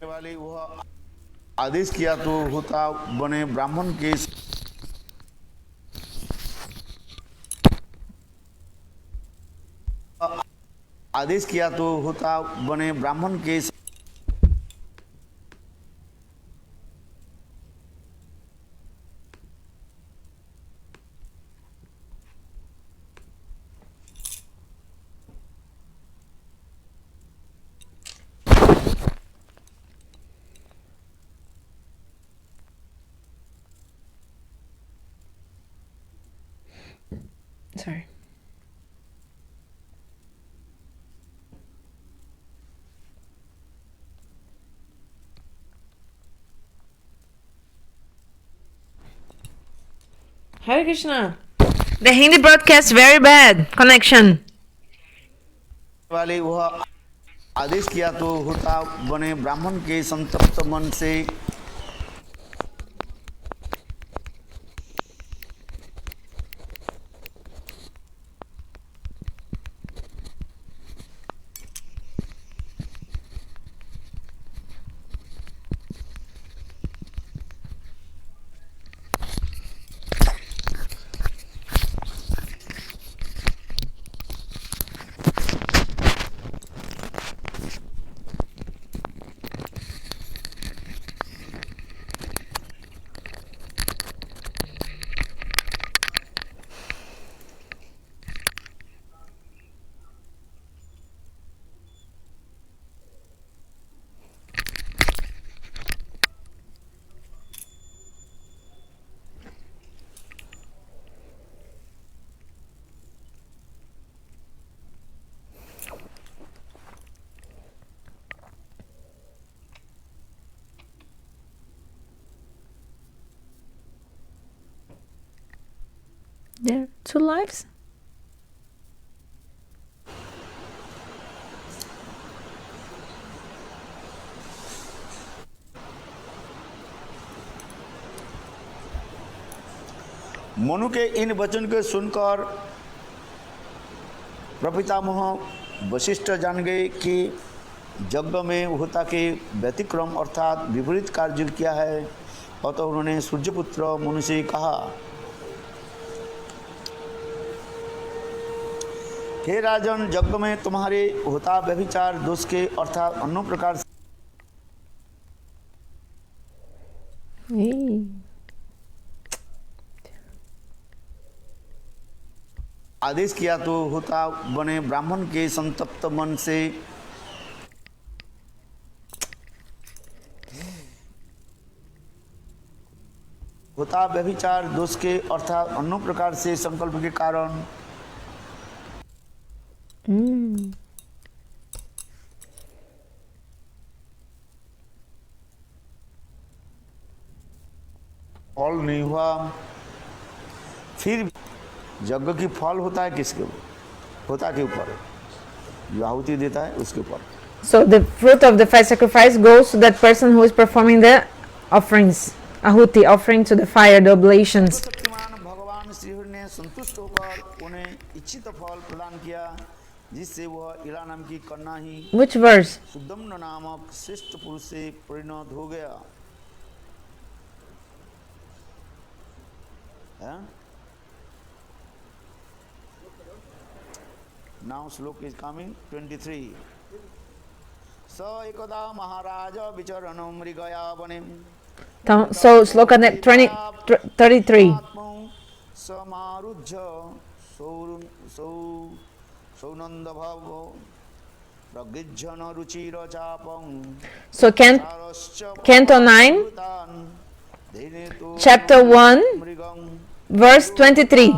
वाले वह आदेश किया तो होता बने ब्राह्मण के आदेश किया तो होता बने ब्राह्मण के Sorry. Hare Krishna. The Hindi broadcast very bad connection. वाले वह आदेश किया तो होता बने ब्राह्मण के संतप्त मन से There, 2 lives. मनु के इन वचन को सुनकर प्रपितामह वशिष्ठ जान गए कि यज्ञ में होता के व्यतिक्रम अर्थात विपरीत कार्य किया है। अतः उन्होंने सूर्यपुत्र मनु से कहा, हे राजन, यज्ञ में तुम्हारे होता व्यभिचार दोष के अर्थात अन्य प्रकार से आदेश किया तो होता बने ब्राह्मण के संतप्त मन से होता व्यभिचार दोष के अर्थात अन्य प्रकार से संकल्प के कारण फल नहीं हुआ। फिर यज्ञ की फल होता है किसके ऊपर? होता के ऊपर, जो आहुति देता है उसके ऊपर। So the fruit of the fire sacrifice goes to that person who is performing the offerings, ahuti, offering to the fire, the oblations. भगवान श्री हरि ने संतुष्ट होकर उन्हें इच्छित फल प्रदान किया, जिससे वह इला नाम की कन्या ही Which verse? सुद्युम्न नामक श्रेष्ठ पुरुष से परिणत हो गया। Now slok is coming 23. So ekada Maharaja vicharanam mrigaya vanim. So sloka 33. Samarujya saunanda bhavo pragijjana ruchira chapam. So Canto 9, Chapter 1, Verse 23.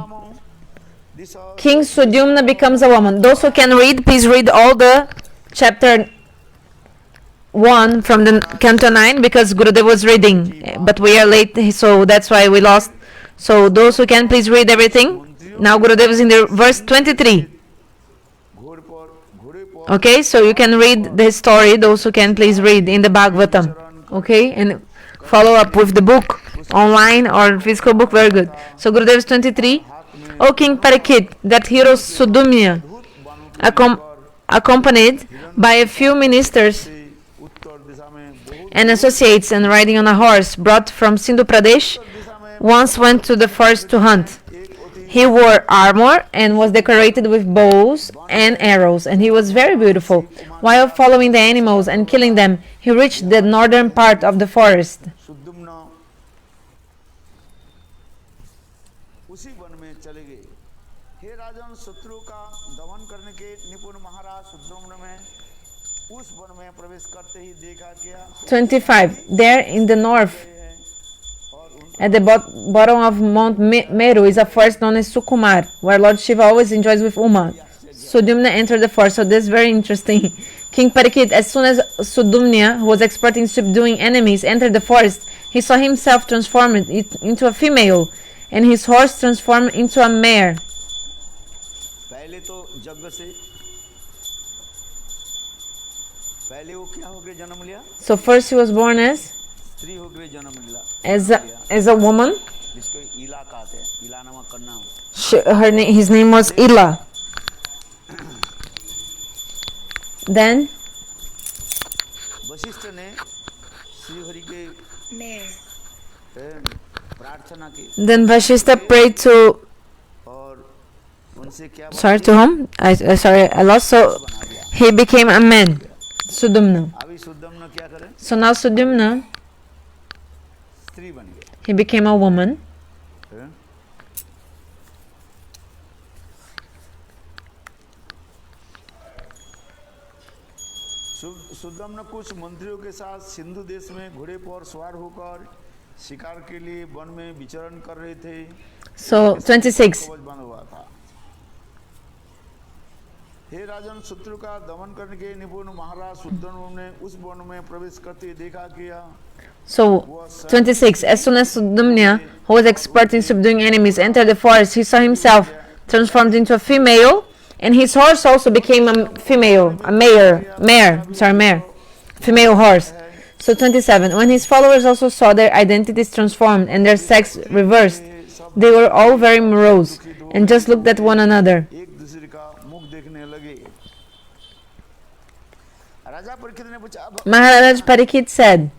King Sudyumna becomes a woman. Those who can read, please read all the chapter 1 from the Canto 9, because Gurudev was reading, but we are late, so that's why we lost. So those who can, please read everything. Now Gurudev is in the verse 23. Okay, so you can read the story. Those who can, please read in the Bhagavatam. Okay, and follow up with the book online or physical book. Very good. So Gurudev is 23. O King Parikshit, that hero Sudyumna, accompanied by a few ministers, and associates and riding on a horse brought from Sindhu Pradesh once went to the forest to hunt. He wore armor and was decorated with bows and arrows, and he was very beautiful. While following the animals and killing them, he reached the northern part of the forest. Sudyumna उसी one में चले गए। हे राजन, शत्रु का दमन करने के निपुण महाराज सुद्युम्न में उस वन में प्रवेश करते ही देखा क्या 25. There in the north, at the bottom of Mount Meru, is a forest known as Sukumar, where Lord Shiva always enjoys with Uma. Sudyumna entered the forest, so this is very interesting. King Parikit, as soon as Sudyumna, who was expert in subduing enemies, entered the forest, he saw himself transformed into a female, and his horse transformed into a mare. पहले तो जग से पहले वो क्या हो गए जन्म लिया So first he was born as स्त्री हो गए जन्म लिया as a woman. जिसको ईला कहते हैं ईला नामक कन्या His name was Ila. Then Vashishtha ने श्री हरि के प्रार्थना की Then Vashishta prayed to, और उनसे क्या sorry, to whom? I lost. So he became a man, Sudyumna. अभी सुद्युम्न क्या करे So now Sudyumna, स्त्री बन गए he became a woman. Sudyumna कुछ मंत्रियों के साथ सिंधु देश में घोड़े पर सवार होकर शिकार के लिए वन में विचरण कर रहे थे So 26. बंद हुआ था हे राजन, शत्रु का दमन करने के निपुण महाराज सुद्युम्न ने उस वन में प्रवेश करते देखा किया So 26. As soon as Sudyumna, who was expert in subduing enemies, entered the forest, he saw himself transformed into a female, and his horse also became a female, a mare, female horse. So 27. When his followers also saw their identities transformed and their sex reversed, they were all very morose and just looked at one another. एक दूसरे का मुख देखने लगे राजा परीक्षित ने पूछा Maharaj Parikit said,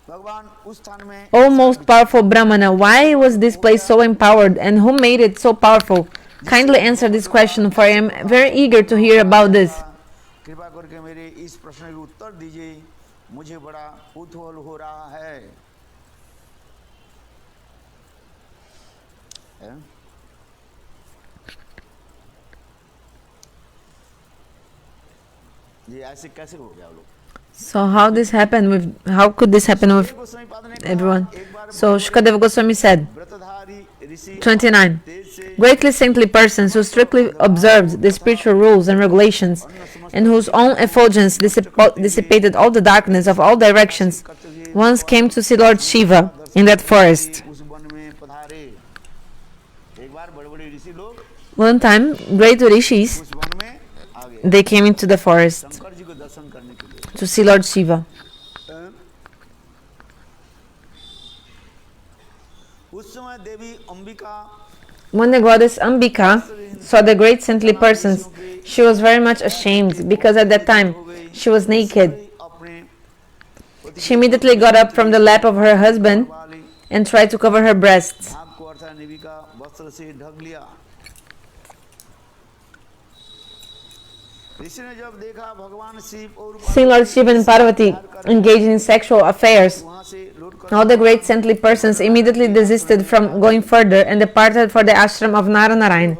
भगवान उस स्थान में O most powerful Brahmana, why was this place so empowered, and who made it so powerful? Kindly answer this question, for I am very eager to hear about this. कृपा करके मेरे इस प्रश्न के उत्तर दीजिए, मुझे बड़ा कुतूहल हो रहा है। ये ऐसे कैसे हो गया लोग? So how could this happen with everyone? So Shukadeva Goswami said, 29. Greatly saintly persons who strictly observed the spiritual rules and regulations, and whose own effulgence dissipated all the darkness of all directions, once came to see Lord Shiva in that forest. One time, great rishis, they came into the forest to see Lord Shiva. When the goddess Ambika saw the great saintly persons, she was very much ashamed, because at that time she was naked. She immediately got up from the lap of her husband and tried to cover her breasts. Seeing Lord Shiva and Parvati engaged in sexual affairs, all the great saintly persons immediately desisted from going further and departed for the ashram of Naranarayan.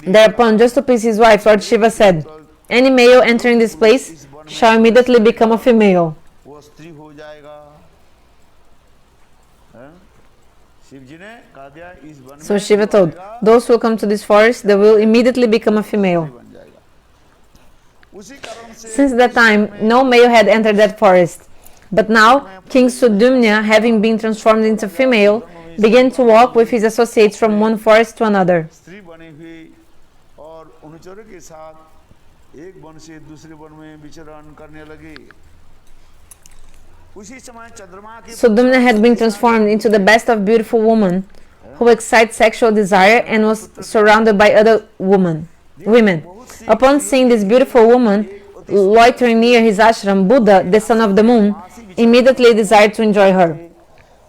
Thereupon, just to please his wife, Lord Shiva said, "Any male entering this place shall immediately become a female." So Shiva told, those who come to this forest, they will immediately become a female. Since that time, no male had entered that forest. But now, King Sudyumna, having been transformed into female, began to walk with his associates from one forest to another. Sudyumna had been transformed into the best of beautiful women, who excite sexual desire, and was surrounded by other women. Upon seeing this beautiful woman, loitering near his ashram, Buddha, the son of the moon, immediately desired to enjoy her.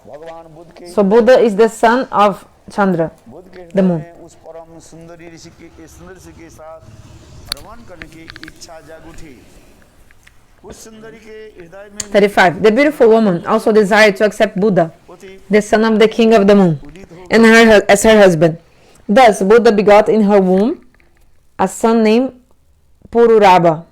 भगवान बुद्ध के So Buddha is the son of Chandra, Buddha के the हृदय moon. में उस परम सुंदरी ऋषि के साथ रमण करने की इच्छा जाग उठी। उस सुंदरी के हृदय में 35. The beautiful woman also desired to accept Buddha, the son of the king of the moon, and as her husband. Thus, Buddha begot in her womb a son named Pururaba.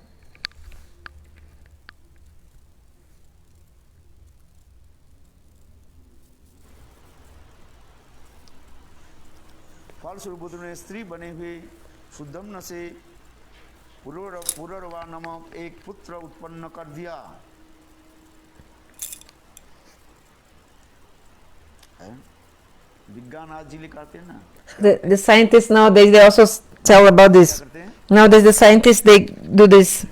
फलस्वरूप बुद्ध ने स्त्री बने हुए सुद्युम्न से पुररवा नामक एक पुत्र उत्पन्न कर दिया। विज्ञान आज जी लिखाते हैं ना। The scientists nowadays, they also tell about this. Nowadays, the scientists, they do this.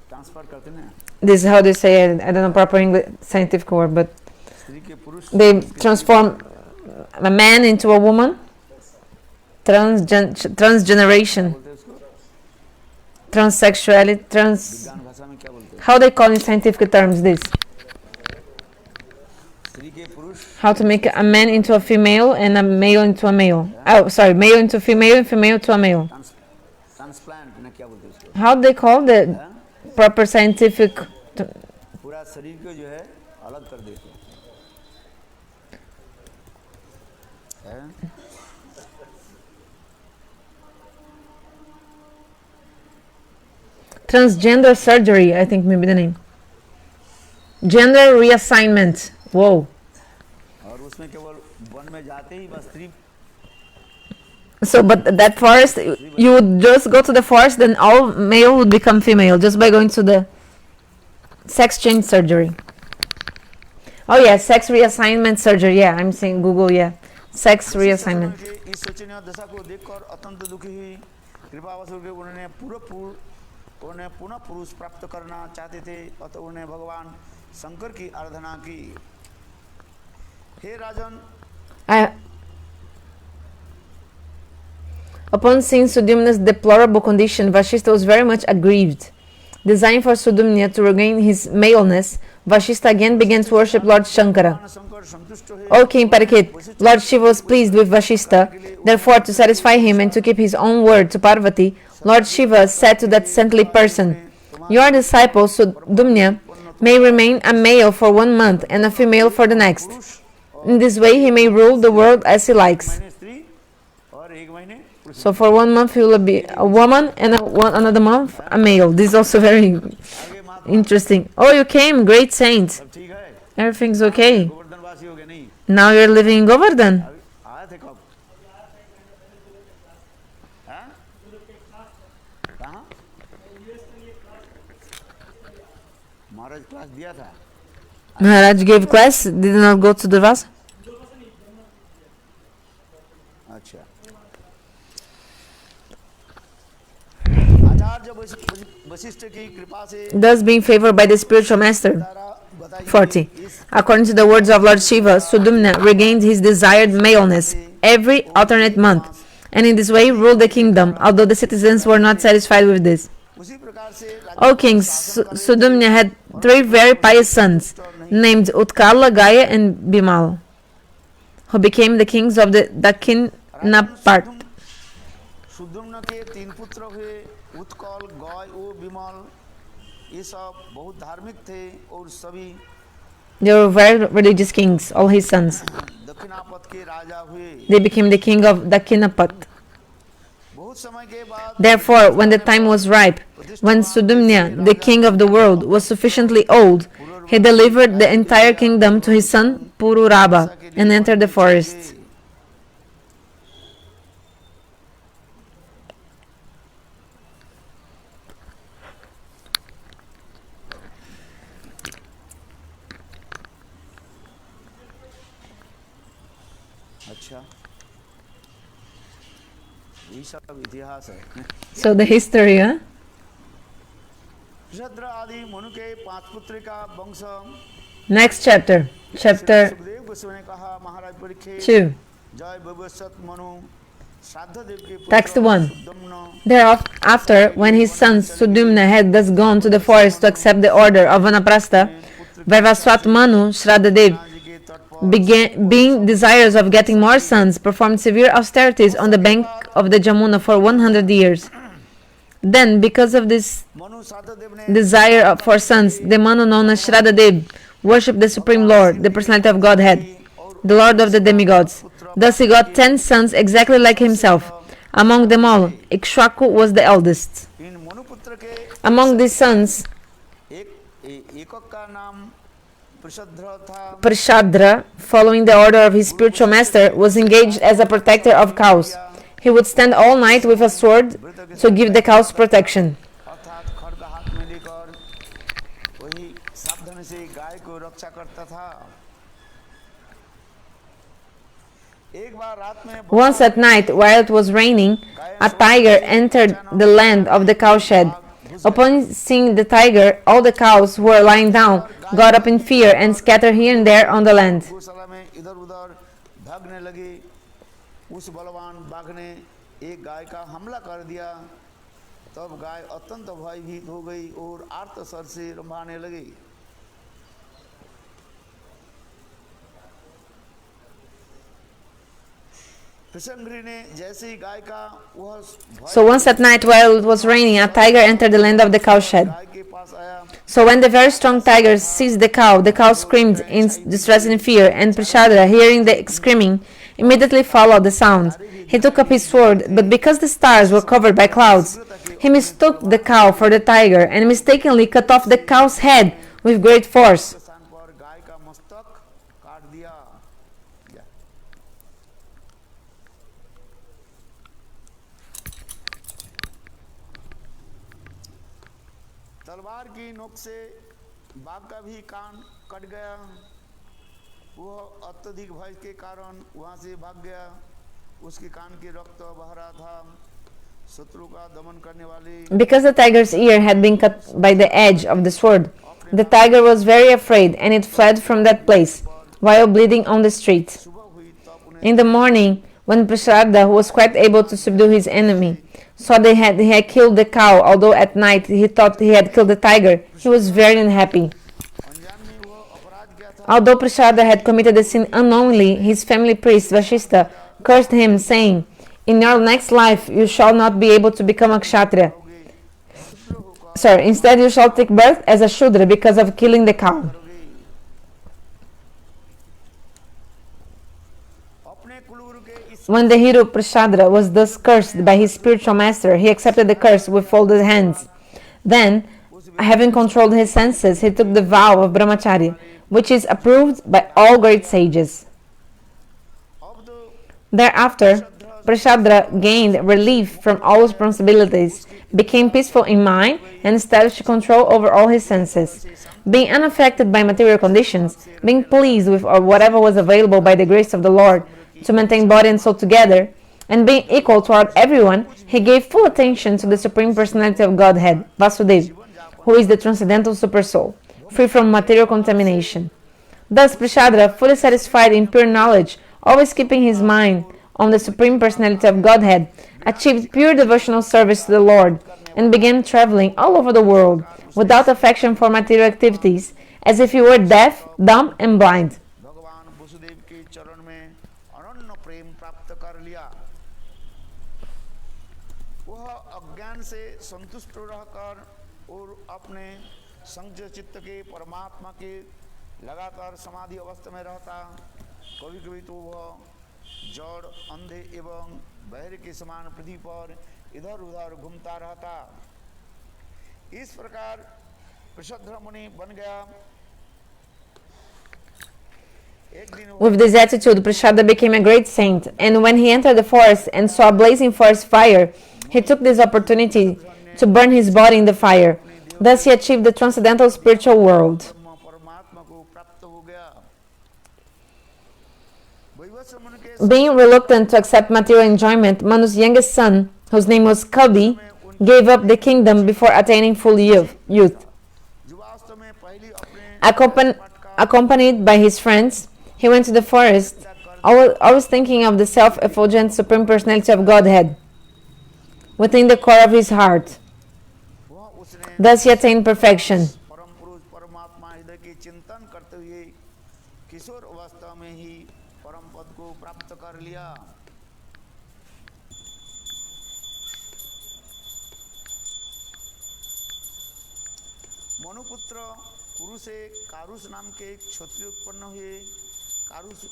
Transfer करते हैं ना। This is how they say it. I don't know proper English, scientific word, but स्त्री के पुरुष they transform a man into a woman. Transgeneration, बोलते हैं उसको। transsexuality, विज्ञान भाषा में क्या बोलते हैं? how they call in scientific terms this? स्त्री के पुरुष How to make a man into a female and a male into a male. Oh, sorry, male into female and female to a male. Transplant ना क्या बोलते हैं उसको? How they call the proper scientific? पूरा शरीर को जो है अलग कर देते हैं। Transgender surgery, I think maybe the name. Gender reassignment. Whoa. और उसमें केवल वन में जाते ही बस स्त्री So, but that forest, you would just go to the forest, then all male would become female just by going to the sex change surgery. Oh yeah, sex reassignment surgery. Yeah, I'm saying Google. Yeah, sex reassignment. इस शोचनीय दशा को देखकर अत्यंत दुखी हुई। कृपावश होकर उन्हें पुनः पुरुष प्राप्त करना चाहते थे, अतः उन्हें भगवान शंकर की आराधना की। हे राजन, Upon seeing Sudyumna's deplorable condition, Vashishta was very much aggrieved. Desiring for Sudyumna to regain his maleness, Vashishta again began to worship Lord Shankara. O King Parikshit, Lord Shiva was pleased with Vashishta. Therefore, to satisfy him and to keep his own word to Parvati, Lord Shiva said to that saintly person, "Your disciple Sudyumna may remain a male for 1 month and a female for the next. In this way, he may rule the world as he likes." So for 1 month he will be a woman, and another month a male. This is also very interesting. Oh, you came, great saint. सब ठीक है? Everything's okay. गोवर्धनवासी हो गए नहीं? Now you're living in Govardhan. आए थे कब? हाँ? कहाँ? महाराज क्लास दिया था। Maharaj gave class, did not go to the Vasa. अच्छा। आचार्य वशिष्ठ की कृपा से Thus being favored by the spiritual master. 40. According to the words of Lord Shiva, Sudyumna regained his desired maleness every alternate month, and in this way ruled the kingdom, although the citizens were not satisfied with this. उसी प्रकार से O king, Sudyumna had 3 very pious sons, named Utkala, Gaya, and Bimal, who became the kings of the Dakkina part. Sudyumna के 3 पुत्र हुए, उत्कल, गय और विमल। ये सब बहुत धार्मिक थे और सभी They were very religious kings, all his sons. Dakshinapatha के राजा हुए। They became the king of Dakkinapat. बहुत समय के बाद Therefore, when the time was ripe, when Sudyumna, the king of the world, was sufficiently old, he delivered the entire kingdom to his son Pururaba and entered the forest. अच्छा, ये सब इतिहास है। So the history, huh? शद्र आदि मनु के 5 पुत्र का वंश। Next chapter, chapter Sukhdev Goswami ने कहा, महाराज परीक्षित, 2. जय भविष्यत मनु श्राद्ध देव के Text पुत्र 1. Sudyumna Thereafter, when his son Sudyumna had thus gone to the forest to accept the order of Vanaprastha, Vaivaswat Manu, Shraddhadev, जी के तट पर being desirous of getting more sons, performed severe austerities on the bank of the Jamuna for 100 years. Then, because of this Manu श्राद्ध देव ने desire for sons, the Manu known as Shraddhadev worshipped the Supreme Lord, the personality of Godhead, the Lord of the demigods. Thus he got 10 sons exactly like himself. Among them all, Ikshwaku was the eldest. इन मनुपुत्र के Among these sons, एकक का नाम प्रसिद्ध था Prashadra, following the order of his spiritual master, was engaged as a protector of cows. He would stand all night with a sword to give the cows protection. अर्थात खड्ग हाथ में लेकर वही सावधानी से गाय को रक्षा करता था एक बार रात में Once at night, while it was raining, a tiger entered the land of the cowshed. Upon seeing the tiger, all the cows who were lying down got up in fear and scattered here and there on the land. गौशाला में इधर-उधर भागने लगे उस बलवान बाघ ने एक गाय का हमला कर दिया तब गाय अत्यंत भयभीत हो गई और आर्त स्वर से रंभाने लगी कृष्णगिरी ने जैसे ही गाय का वह So once at night, while it was raining, a tiger entered the land of the cowshed. गाय के पास आया So when the very strong tiger seized the cow screamed in distress and fear, and Prashadra, hearing the screaming, immediately followed the sound. He took up his sword, but because the stars were covered by clouds, he mistook the cow for the tiger and mistakenly cut off the cow's head with great force. स्थान पर गाय का मस्तक काट दिया तलवार की नोक से बाघ का भी कान कट गया वह अत्यधिक भय के कारण वहां से भाग गया उसके कान के रक्त बह रहा था शत्रु का दमन करने वाले Because the tiger's ear had been cut by the edge of the sword, the tiger was very afraid and it fled from that place while bleeding on the street. सुबह हुई तब उन्हें In the morning, when Prashadra, who was quite able to subdue his enemy, saw that he had killed the cow, although at night he thought he had killed the tiger, he was very unhappy. अनजान में वह अपराध किया था Although Prashadra had committed the sin unknowingly, his family priest Vashista cursed him, saying, "In your next life you shall not be able to become a kshatriya. Instead you shall take birth as a shudra because of killing the cow." अपने कुलगुरु के इस When the hero Prashadra was thus cursed by his spiritual master, he accepted the curse with folded hands. Then, having controlled his senses, he took the vow of brahmacharya, which is approved by all great sages. अब तो Thereafter, Prashadra gained relief from all responsibilities, became peaceful in mind, and established control over all his senses. Being unaffected by material conditions, being pleased with whatever was available by the grace of the Lord to maintain body and soul together, and being equal toward everyone, he gave full attention to the Supreme Personality of Godhead, Vasudeva, who is the transcendental Supersoul, free from material contamination. Thus, Prashadra, fully satisfied in pure knowledge, always keeping his mind on the Supreme Personality of Godhead, achieved pure devotional service to the Lord, and began traveling all over the world, without affection for material activities, as if he were deaf, dumb, and blind. भगवान वसुदेव के चरण में अनन्य प्रेम प्राप्त कर लिया वह अज्ञान से संतुष्ट रहकर और अपने संजय चित्त के परमात्मा के लगातार समाधि अवस्था में रहता कभी कभी तो वह जड़ अंधे एवं बहरे के समान पृथ्वी पर इधर उधर घूमता रहता इस प्रकार प्रसिद्ध मुनि बन गया With this attitude, Prashadra became a great saint, and when he entered the forest and saw a blazing forest fire, he took this opportunity to burn his body in the fire. Thus he achieved the transcendental spiritual world. परमात्मा को प्राप्त हो गया वैवस्व मुनि के Being reluctant to accept material enjoyment, Manu's youngest son, whose name was Kabi, gave up the kingdom before attaining full youth. युवावस्था में पहली अपने Accompanied by his friends, he went to the forest always thinking of the self-effulgent Supreme Personality of Godhead within the core of his heart. वह उसने Thus he attained perfection. परम पुरुष परमात्मा हृदय के चिंतन करते हुए किशोर अवस्था में ही परम पद को प्राप्त कर लिया. मनुपुत्र कुरु से कारुस नाम के एक क्षत्रिय उत्पन्न हुए. कारुस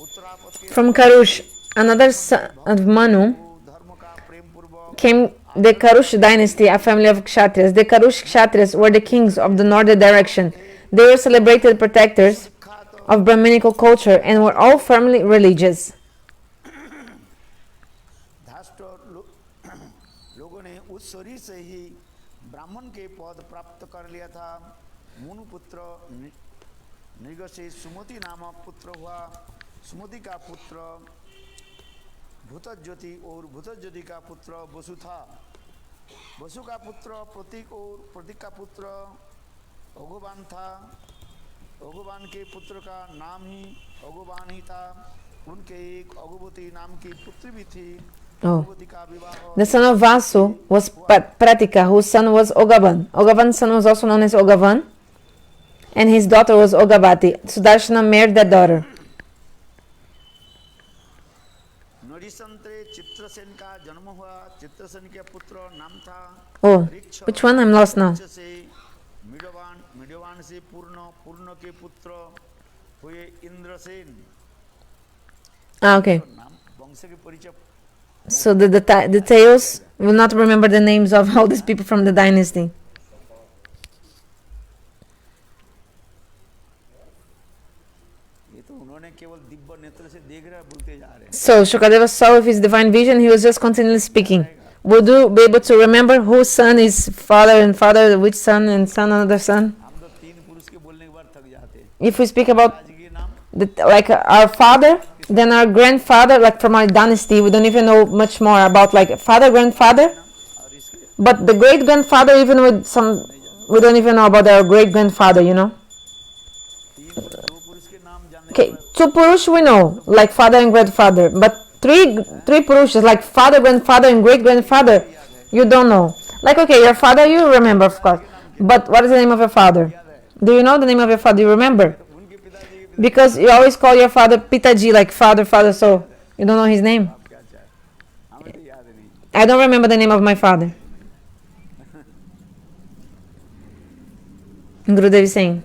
उत्तरापद के From Karush, another son of Manu, धर्म का प्रेम पूर्वक came the Karush dynasty, a family of Kshatriyas. The Karush Kshatriyas were the kings of the northern direction. They were celebrated protectors of Brahminical culture and were all firmly religious. धाष्ट लोगों ने उस शरीर से ही ब्राह्मण के पद प्राप्त कर लिया था. मुनुपुत्र नृग से सुमति नामक पुत्र हुआ. सुमति का पुत्र भूतज्योति और भूतज्योति का पुत्र वसु था. वसु का पुत्र प्रतीक और प्रतीक का पुत्र अघोबान था. अघोबान के पुत्र का नाम ही अघोबान ही था. उनके एक अघोबती नाम की पुत्री भी थी. Oh. अघोबती का विवाह The son of Vasu was Pratika, whose son was Ogavan. Ogavan's son was also known as Ogavan, and his daughter was Ogabati. Sudarshana married that daughter. नरिसंतरे Chitrasen का जन्म हुआ. चित्रसेन के पुत्र नाम था Oh, which one? I'm lost now. Riksha से मिडवान, मिडवान से पूर्ण, पूर्ण के पुत्र हुए इंद्रसेन. Okay. नाम वंश के परिचय. So the details will not remember the names of all these people from the dynasty. ये तो उन्होंने केवल दिव्य नेत्र से देख रहा बोलते जा रहे हैं. So Shukadeva saw with his divine vision, he was just continually speaking. Would you be able to remember whose son is father and father, which son and son another son? हम तो तीन पुरुष के बोलने के बाद थक जाते हैं. If we speak about आज के नाम like our father, then our grandfather, like from our dynasty, we don't even know much more about like father, grandfather. और इसके But the great grandfather, even with some, we don't even know about our great grandfather, you know. दो पुरुष के नाम जानने Okay, two Purush we know, like father and grandfather. But three Purushas, like father, grandfather, and great grandfather, you don't know. Like, okay, your father you remember, of course. But what is the name of your father? Do you know the name of your father? Do you remember? उनके पिताजी के Because you always call your father Pitaji, like father, father, so you don't know his name. पिता क्या चाहे. हमें तो याद नहीं. I don't remember the name of my father. Gurudev is saying.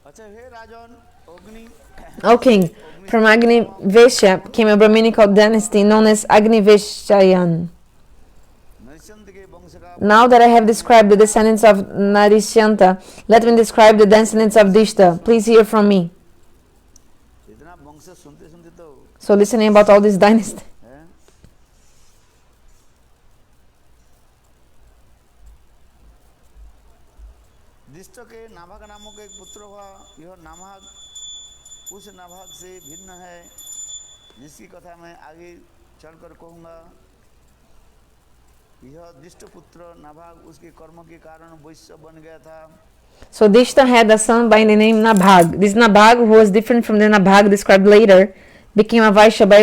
अच्छा हे राजन अग्नि O king, from Agni Veshya came a Brahminical dynasty known as Agni Veshyayan. नरिसंत के वंश का Now that I have described the descendants of Narishyanta, let me describe the descendants of Dishta. Please hear from me. इतना वंश सुनते सुनते तो So listening about all these dynasties. है. दिष्ट के नाभाग नामक एक पुत्र हुआ. यह नाभाग उस नाभाग से भिन्न है जिसकी कथा मैं आगे चलकर कहूँगा. यह दिष्ट पुत्र नाभाग उसके कर्म के कारण वैश्य बन गया था. So Dishta had a son by the name Nabhag. This Nabhag, who was different from the Nabhag described later, became a Vaishya by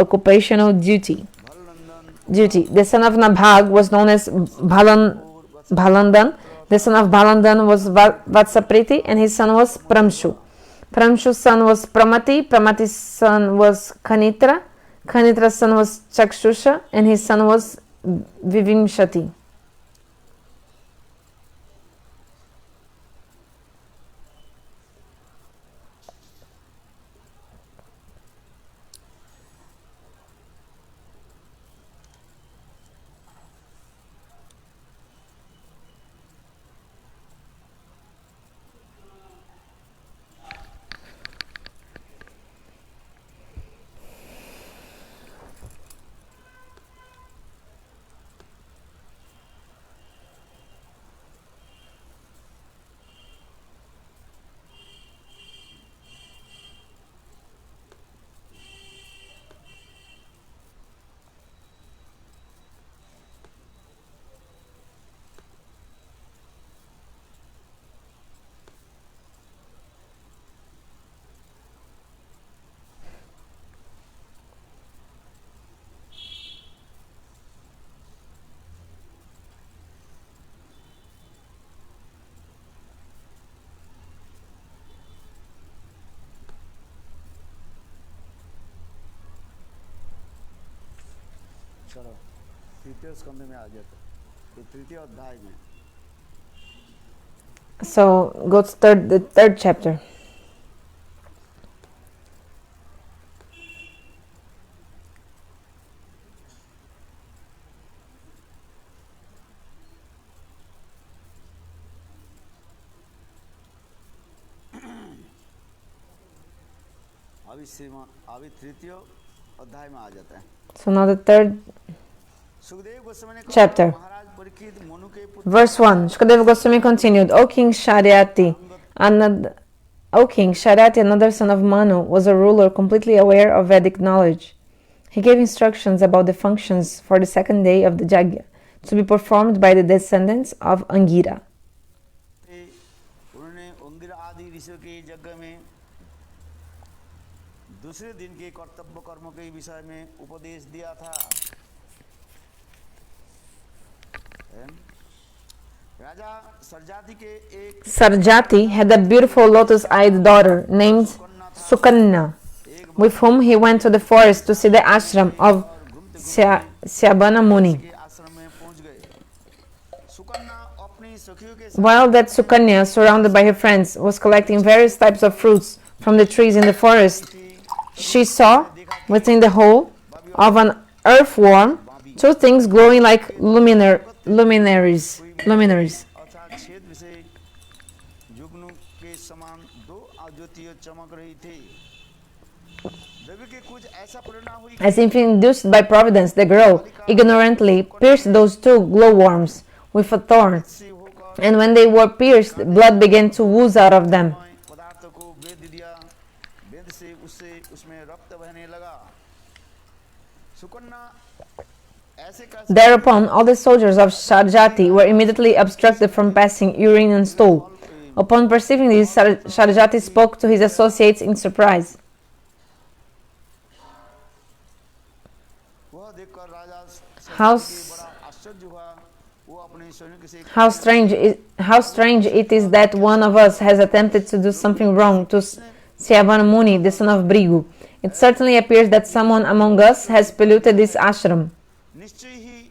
occupational duty. भलनंदन The son of Nabhag was known as Bhalandan. The son of Bhalandan was Vatsapriti, and his son was Pramshu. Pramshu's son was Pramati. Pramati's son was Kanitra. Kanitra's son was Chakshusha, and his son was Vivimshati. चलो तृतीय स्कंद में आ जाते, ये तृतीय अध्याय में So go to the third chapter. अभी तृतीय अध्याय में आ जाते हैं. So now the third Sukhdev Goswami ने chapter. महाराज परीक्षित मनु के पुत्र Verse 1. Shukadeva Goswami continued, O King Sharyati, another son of Manu, was a ruler completely aware of Vedic knowledge. He gave instructions about the functions for the second day of the Yajna, to be performed by the descendants of Angira. उन्होंने अंगिरा आदि ऋषियों के यज्ञ में दूसरे दिन के कर्तव्य कर्मों के विषय में उपदेश दिया था. राजा सरजाति के एक Sarjati had a beautiful lotus-eyed daughter named Sukanya, with whom he went to the forest to see the ashram of Syabana Muni. के आश्रम में पहुंच गए. सुकन्या अपनी सखियों के While that Sukanya, surrounded by her friends, was collecting various types of fruits from the trees in the forest, she saw, within the hole of an earthworm, two things glowing like luminaries. अर्थात छेद से जुगनू के समान दो ज्योतियां चमक रही थी. देवी के कुछ ऐसा प्रेरणा हुई As if induced by providence, the girl ignorantly pierced those two glowworms with a thorn, कि होकर and when they were pierced, blood began to ooze out of them. पदार्थ को वेद दिया. वेद से उससे उसमें रक्त बहने लगा. सुकन्या ऐसे कैसे Thereupon, all the soldiers of Sharjati were immediately obstructed from passing urine and stool. Upon perceiving this, Sharjati spoke to his associates in surprise. वह देखकर राजा How, बड़ा आश्चर्य हुआ. वो अपने सैनिक से how strange it is that one of us has attempted to do something wrong to Syabana Muni, the son of Brigu. It certainly appears that someone among us has polluted this ashram. निश्चय ही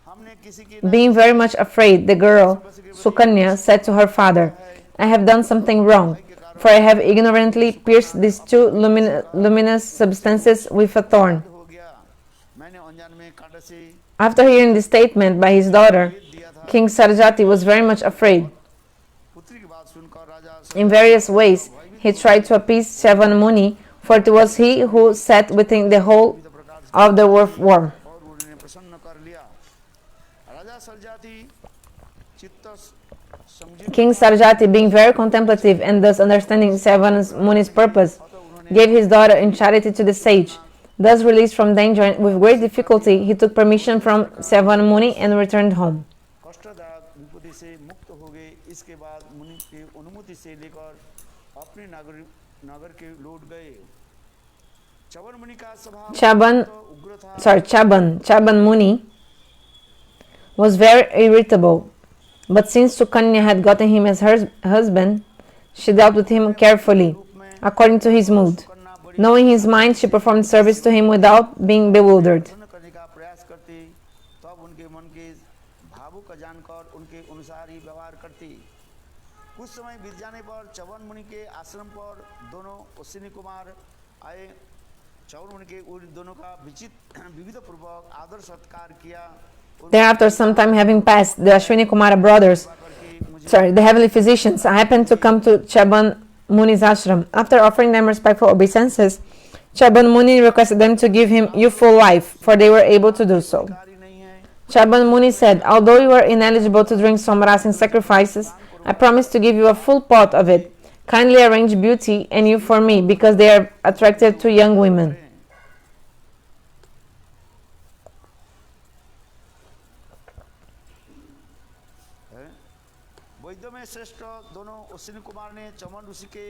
हमने किसी की Being very much afraid, the girl, Sukanya, said to her father, I have done something wrong, for I have ignorantly pierced these two luminous substances with a thorn. हो गया. मैंने अनजान में कांटे से After hearing this statement by his daughter, King Sarjati was very much afraid. पुत्री की बात सुनकर राजा In various ways, he tried to appease Syabana Muni, for it was he who sat within the hole of the worm. और उन्हें प्रसन्न कर लिया. राजा सरजाति चित्त समझी King Sarjati, being very contemplative and thus understanding Syabana Muni's purpose, gave his daughter in charity to the sage. Thus released from danger and with great difficulty, he took permission from Syabana Muni and returned home. कष्टदायक विपत्ति से मुक्त हो गए. इसके बाद मुनि की अनुमति से लेकर अपने नगर के लौट गए. चवन मुनि का स्वभाव उग्र था. Chaban Muni was very irritable, but since Sukanya had gotten him as her husband, she dealt with him carefully, according to his mood. Knowing his mind, she performed service to him without being bewildered. प्रसन्न करने का प्रयास करती. तब उनके मन के भावों का जानकर उनके अनुसार ही व्यवहार करती. कुछ समय बीत जाने पर चवन मुनि के आश्रम पर दोनों अश्विनी कुमार आए. चवन मुनि के उन दोनों का विविध पूर्वक आदर सत्कार किया. Thereafter, some time having passed, the Ashwini Kumara brothers, the heavenly physicians, happened to come to Chaban Muni's ashram. After offering them respectful obeisances, Chaban Muni requested them to give him youthful life, for they were able to do so. कार्य नहीं है. Chaban Muni said, although you are ineligible to drink somras and sacrifices, I promise to give you a full pot of it. Kindly arrange beauty and you for me, because they are attracted to young women. वैद्य में श्रेष्ठ दोनों अश्विनी कुमार ने चमन ऋषि के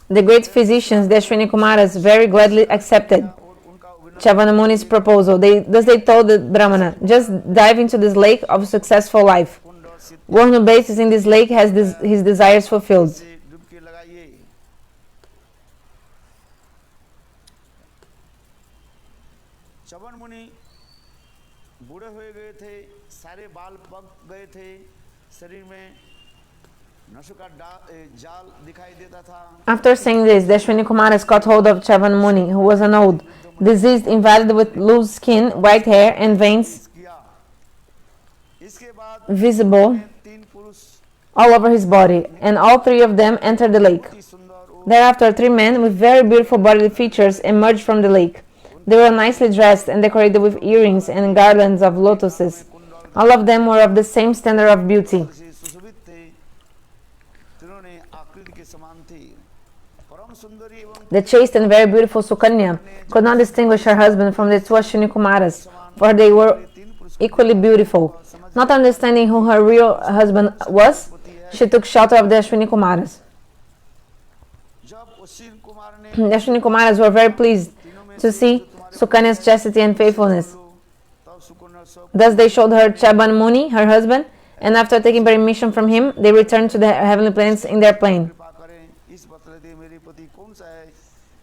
The great physicians, the Ashwini Kumaras, very gladly accepted और उनका Chavana Muni's proposal. Thus they told the Brahmana, just dive into this lake of successful life. कुंड सिद्ध One who bathes in this lake has his desires fulfilled. से डुबकी लगाइए. बूढ़े हुए गए थे, सारे बाल पक गए थे, शरीर में नशों का जाल दिखाई देता था। After saying this, the Ashwini Kumaras caught hold of Chavan Muni, who was an old, diseased invalid with loose skin, white hair, and veins इसके बाद visible तीन पुरुष all over his body, and all three of them entered the lake. Thereafter, three men with very beautiful bodily features emerged from the lake. They were nicely dressed and decorated with earrings and garlands of lotuses. All of them were of the same standard of beauty. से सुशोभित थे, तीनों ने आकृति के समान थे, परम सुंदरी एवं The chaste and very beautiful Sukanya could not distinguish her husband from the two Ashwini Kumaras, for they were equally beautiful. Not understanding who her real husband was, she took shelter of the Ashwini Kumaras. जब अश्विन कुमार ने The Ashwini Kumaras were very pleased to see Sukanya's chastity and faithfulness. तब सुकन्या सब Thus they showed her Chaban Muni, her husband, and after taking permission from him, they returned to the heavenly planes in their plane. कृपा करें, इस बतले दे मेरे पति कौन सा है,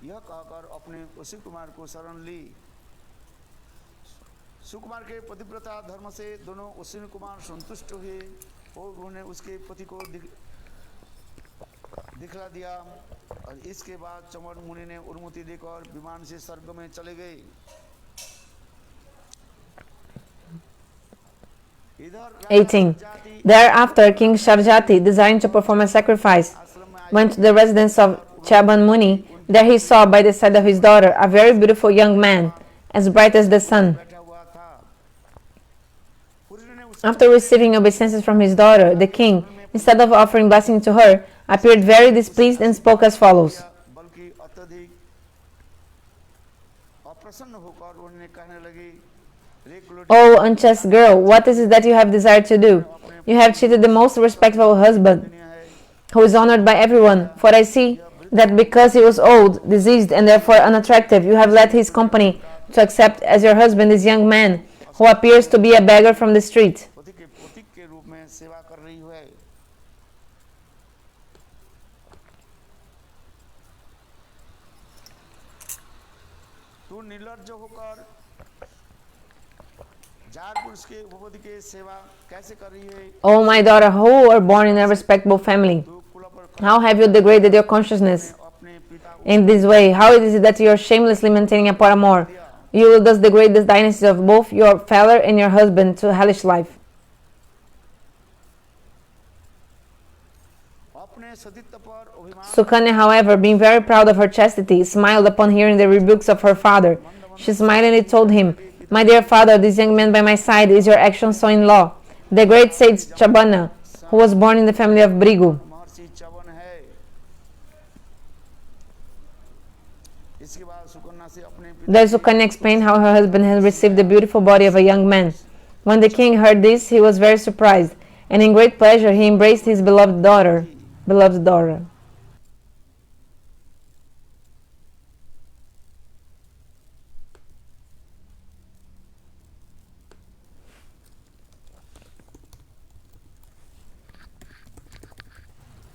यह कहकर अपने अश्विन कुमार को शरण ली। सुकुमार के पतिव्रता धर्म से दोनों अश्विन कुमार संतुष्ट हुए और उन्होंने उसके पति को दिखला दिया, और इसके बाद चमन मुनि ने अनुमति देकर विमान से स्वर्ग में चले गए। 18. Thereafter, King Sharjati, desiring to perform a sacrifice, went to the residence of Chaban Muni. There he saw by the side of his daughter a very beautiful young man, as bright as the sun. After receiving obeisances from his daughter, the king, instead of offering blessing to her, appeared very displeased and spoke as follows. बल्कि अत्यधिक अप्रसन्न होकर उन्होंने कहने लगी, O unchaste girl, what is it that you have desired to do? You have cheated the most respectful husband, who is honored by everyone. For I see that because he was old, diseased, and therefore unattractive, you have led his company to accept as your husband this young man, who appears to be a beggar from the street. पति के प्रतीक के रूप में सेवा कर रही है। तू निर्लज्ज होकर जार पुरुष के उपपति के सेवा कैसे कर रही है? O my daughter, who were born in a respectable family, तू कुल पर how have you degraded your consciousness अपने पिता in this way? How is it that you are shamelessly maintaining a paramour? You will thus degrade the dynasties of both your father and your husband to hellish life. अपने सतीत्व पर अभिमान Sukanya, however, being very proud of her chastity, smiled upon hearing the rebukes of her father. She smilingly told him, My dear father, this young man by my side is your actual son-in-law, the great sage Chabana, who was born in the family of Brigu. महर्षि चवन है। इसके बाद सुकन्या से अपने पिता Then Sukanya explained how her husband had received the beautiful body of a young man. When the king heard this, he was very surprised, and in great pleasure he embraced his beloved daughter.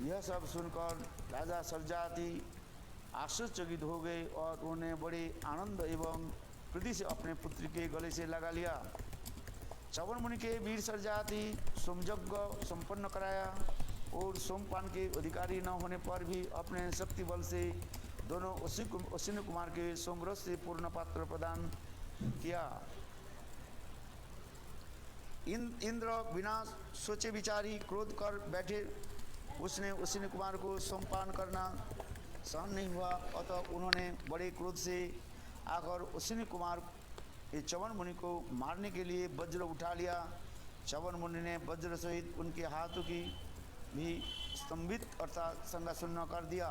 यह सब सुनकर राजा सरजाति आश्चर्यचकित हो गए और उन्हें बड़े आनंद एवं प्रीति से अपने पुत्री के गले से लगा लिया। चवन मुनि के वीर सरजाति सोमयज्ञ संपन्न कराया और सोमपान के अधिकारी न होने पर भी अपने शक्ति बल से दोनों अश्विनी कुमार के सोमरस से पूर्ण पात्र प्रदान किया। इंद्र बिना सोचे विचारी क्रोध कर बैठे, उसने अश्विनी कुमार को सोमपान करना सहन नहीं हुआ, अतः उन्होंने बड़े क्रोध से आकर अश्विनी कुमार चवन मुनि को मारने के लिए वज्र उठा लिया। चवन मुनि ने वज्र सहित उनके हाथों की भी स्तंभित अर्थात संगासुन्न कर दिया।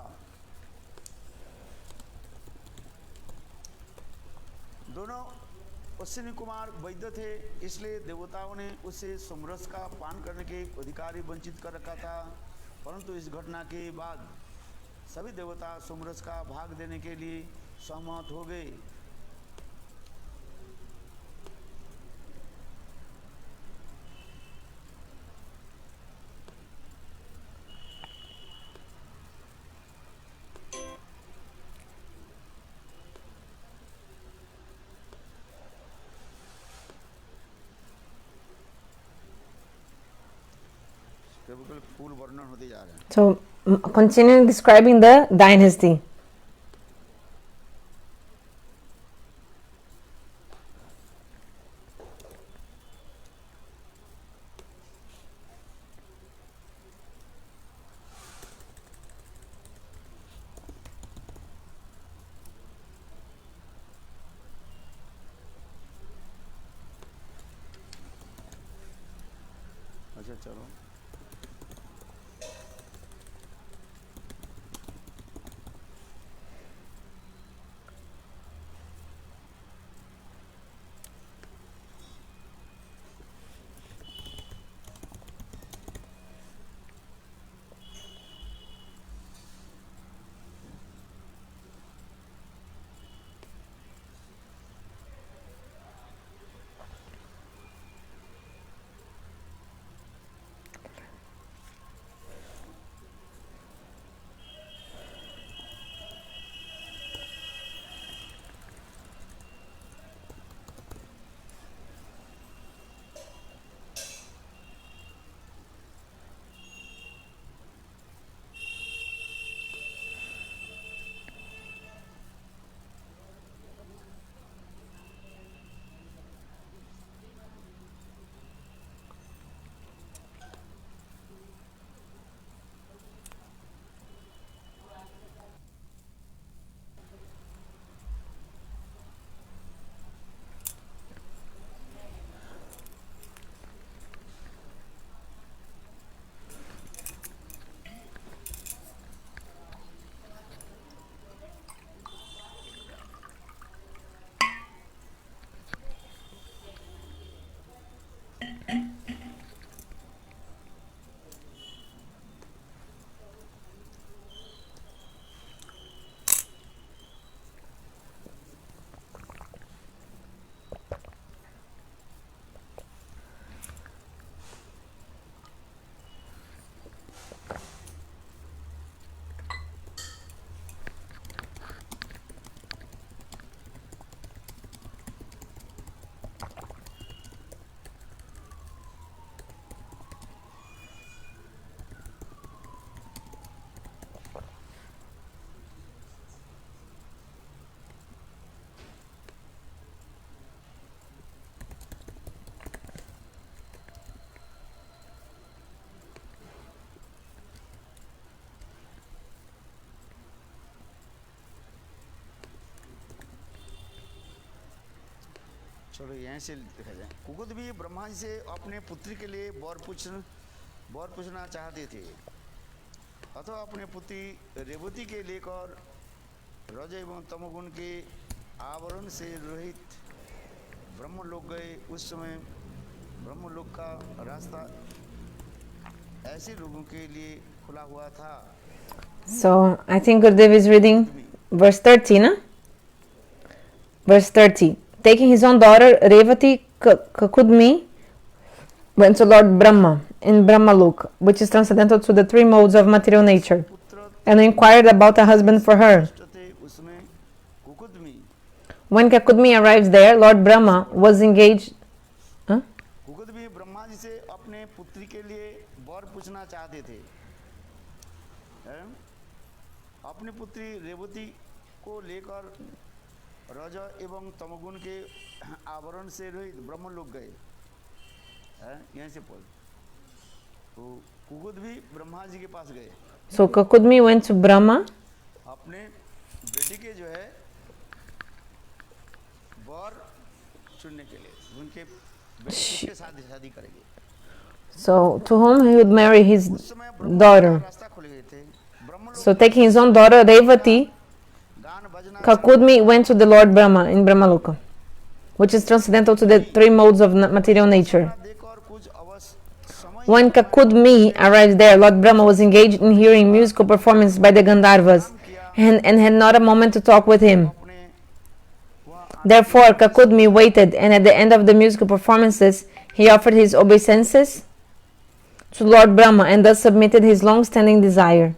दोनों अश्विनी कुमार वैद्य थे, इसलिए देवताओं ने उसे सोमरस का पान करने के अधिकारी वंचित कर रखा था, परंतु इस घटना के बाद सभी देवता सोमरस का भाग देने के लिए सहमत हो गए। केवल फूल वर्णन होते जा रहे हैं. So, continuing describing the dynasty. अच्छा चलो. चलो यहाँ से देखा जाए. कुकुद भी ब्रह्मा जी से अपने पुत्री के लिए वर पूछना चाहते थे, अथवा अपने पुत्री रेवती के लेकर रज एवं तमोगुण के आवरण से रहित ब्रह्मलोक गए. उस समय ब्रह्मलोक का रास्ता ऐसे लोगों के लिए खुला हुआ था. So, I think Gurudev is reading verse 30, no? Verse 30. Taking his own daughter, Revati Kakudmi went to Lord Brahma in Brahmalok, which is transcendental to the three modes of material nature, and inquired about a husband for her. When Kakudmi arrives there, Lord Brahma was engaged. Huh? कुकुद Brahma ji से अपने पुत्री के लिए वर पूछना चाहते थे. अपनी पुत्री रेवती को लेकर रज एवं तमोगुण के आवरण से रहित ब्रह्मलोक गए. यहीं से पढ़. तो कुकुद भी ब्रह्मा जी के पास गए. So Kakudmi went to Brahma. अपने बेटी के जो है वर चुनने के लिए, उनके बेटी के साथ शादी करेंगे. So to whom he would marry his daughter. So taking his own daughter Revati, Kakudmi went to the Lord Brahma in Brahmaloka, which is transcendental to the three modes of material nature. When Kakudmi arrives there, Lord Brahma was engaged in hearing musical performance by the Gandharvas and had not a moment to talk with him. Therefore, Kakudmi waited, and at the end of the musical performances, he offered his obeisances to Lord Brahma and thus submitted his long-standing desire.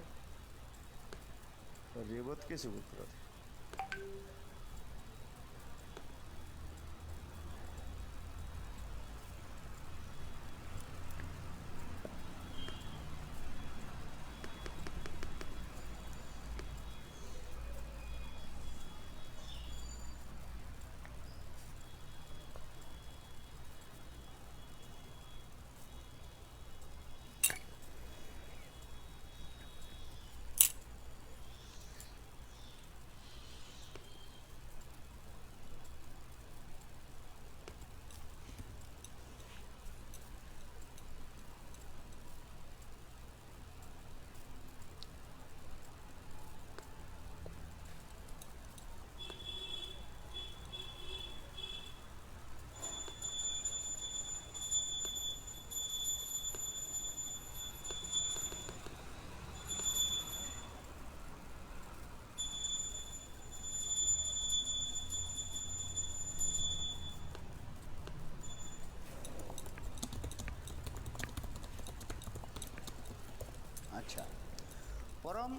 परम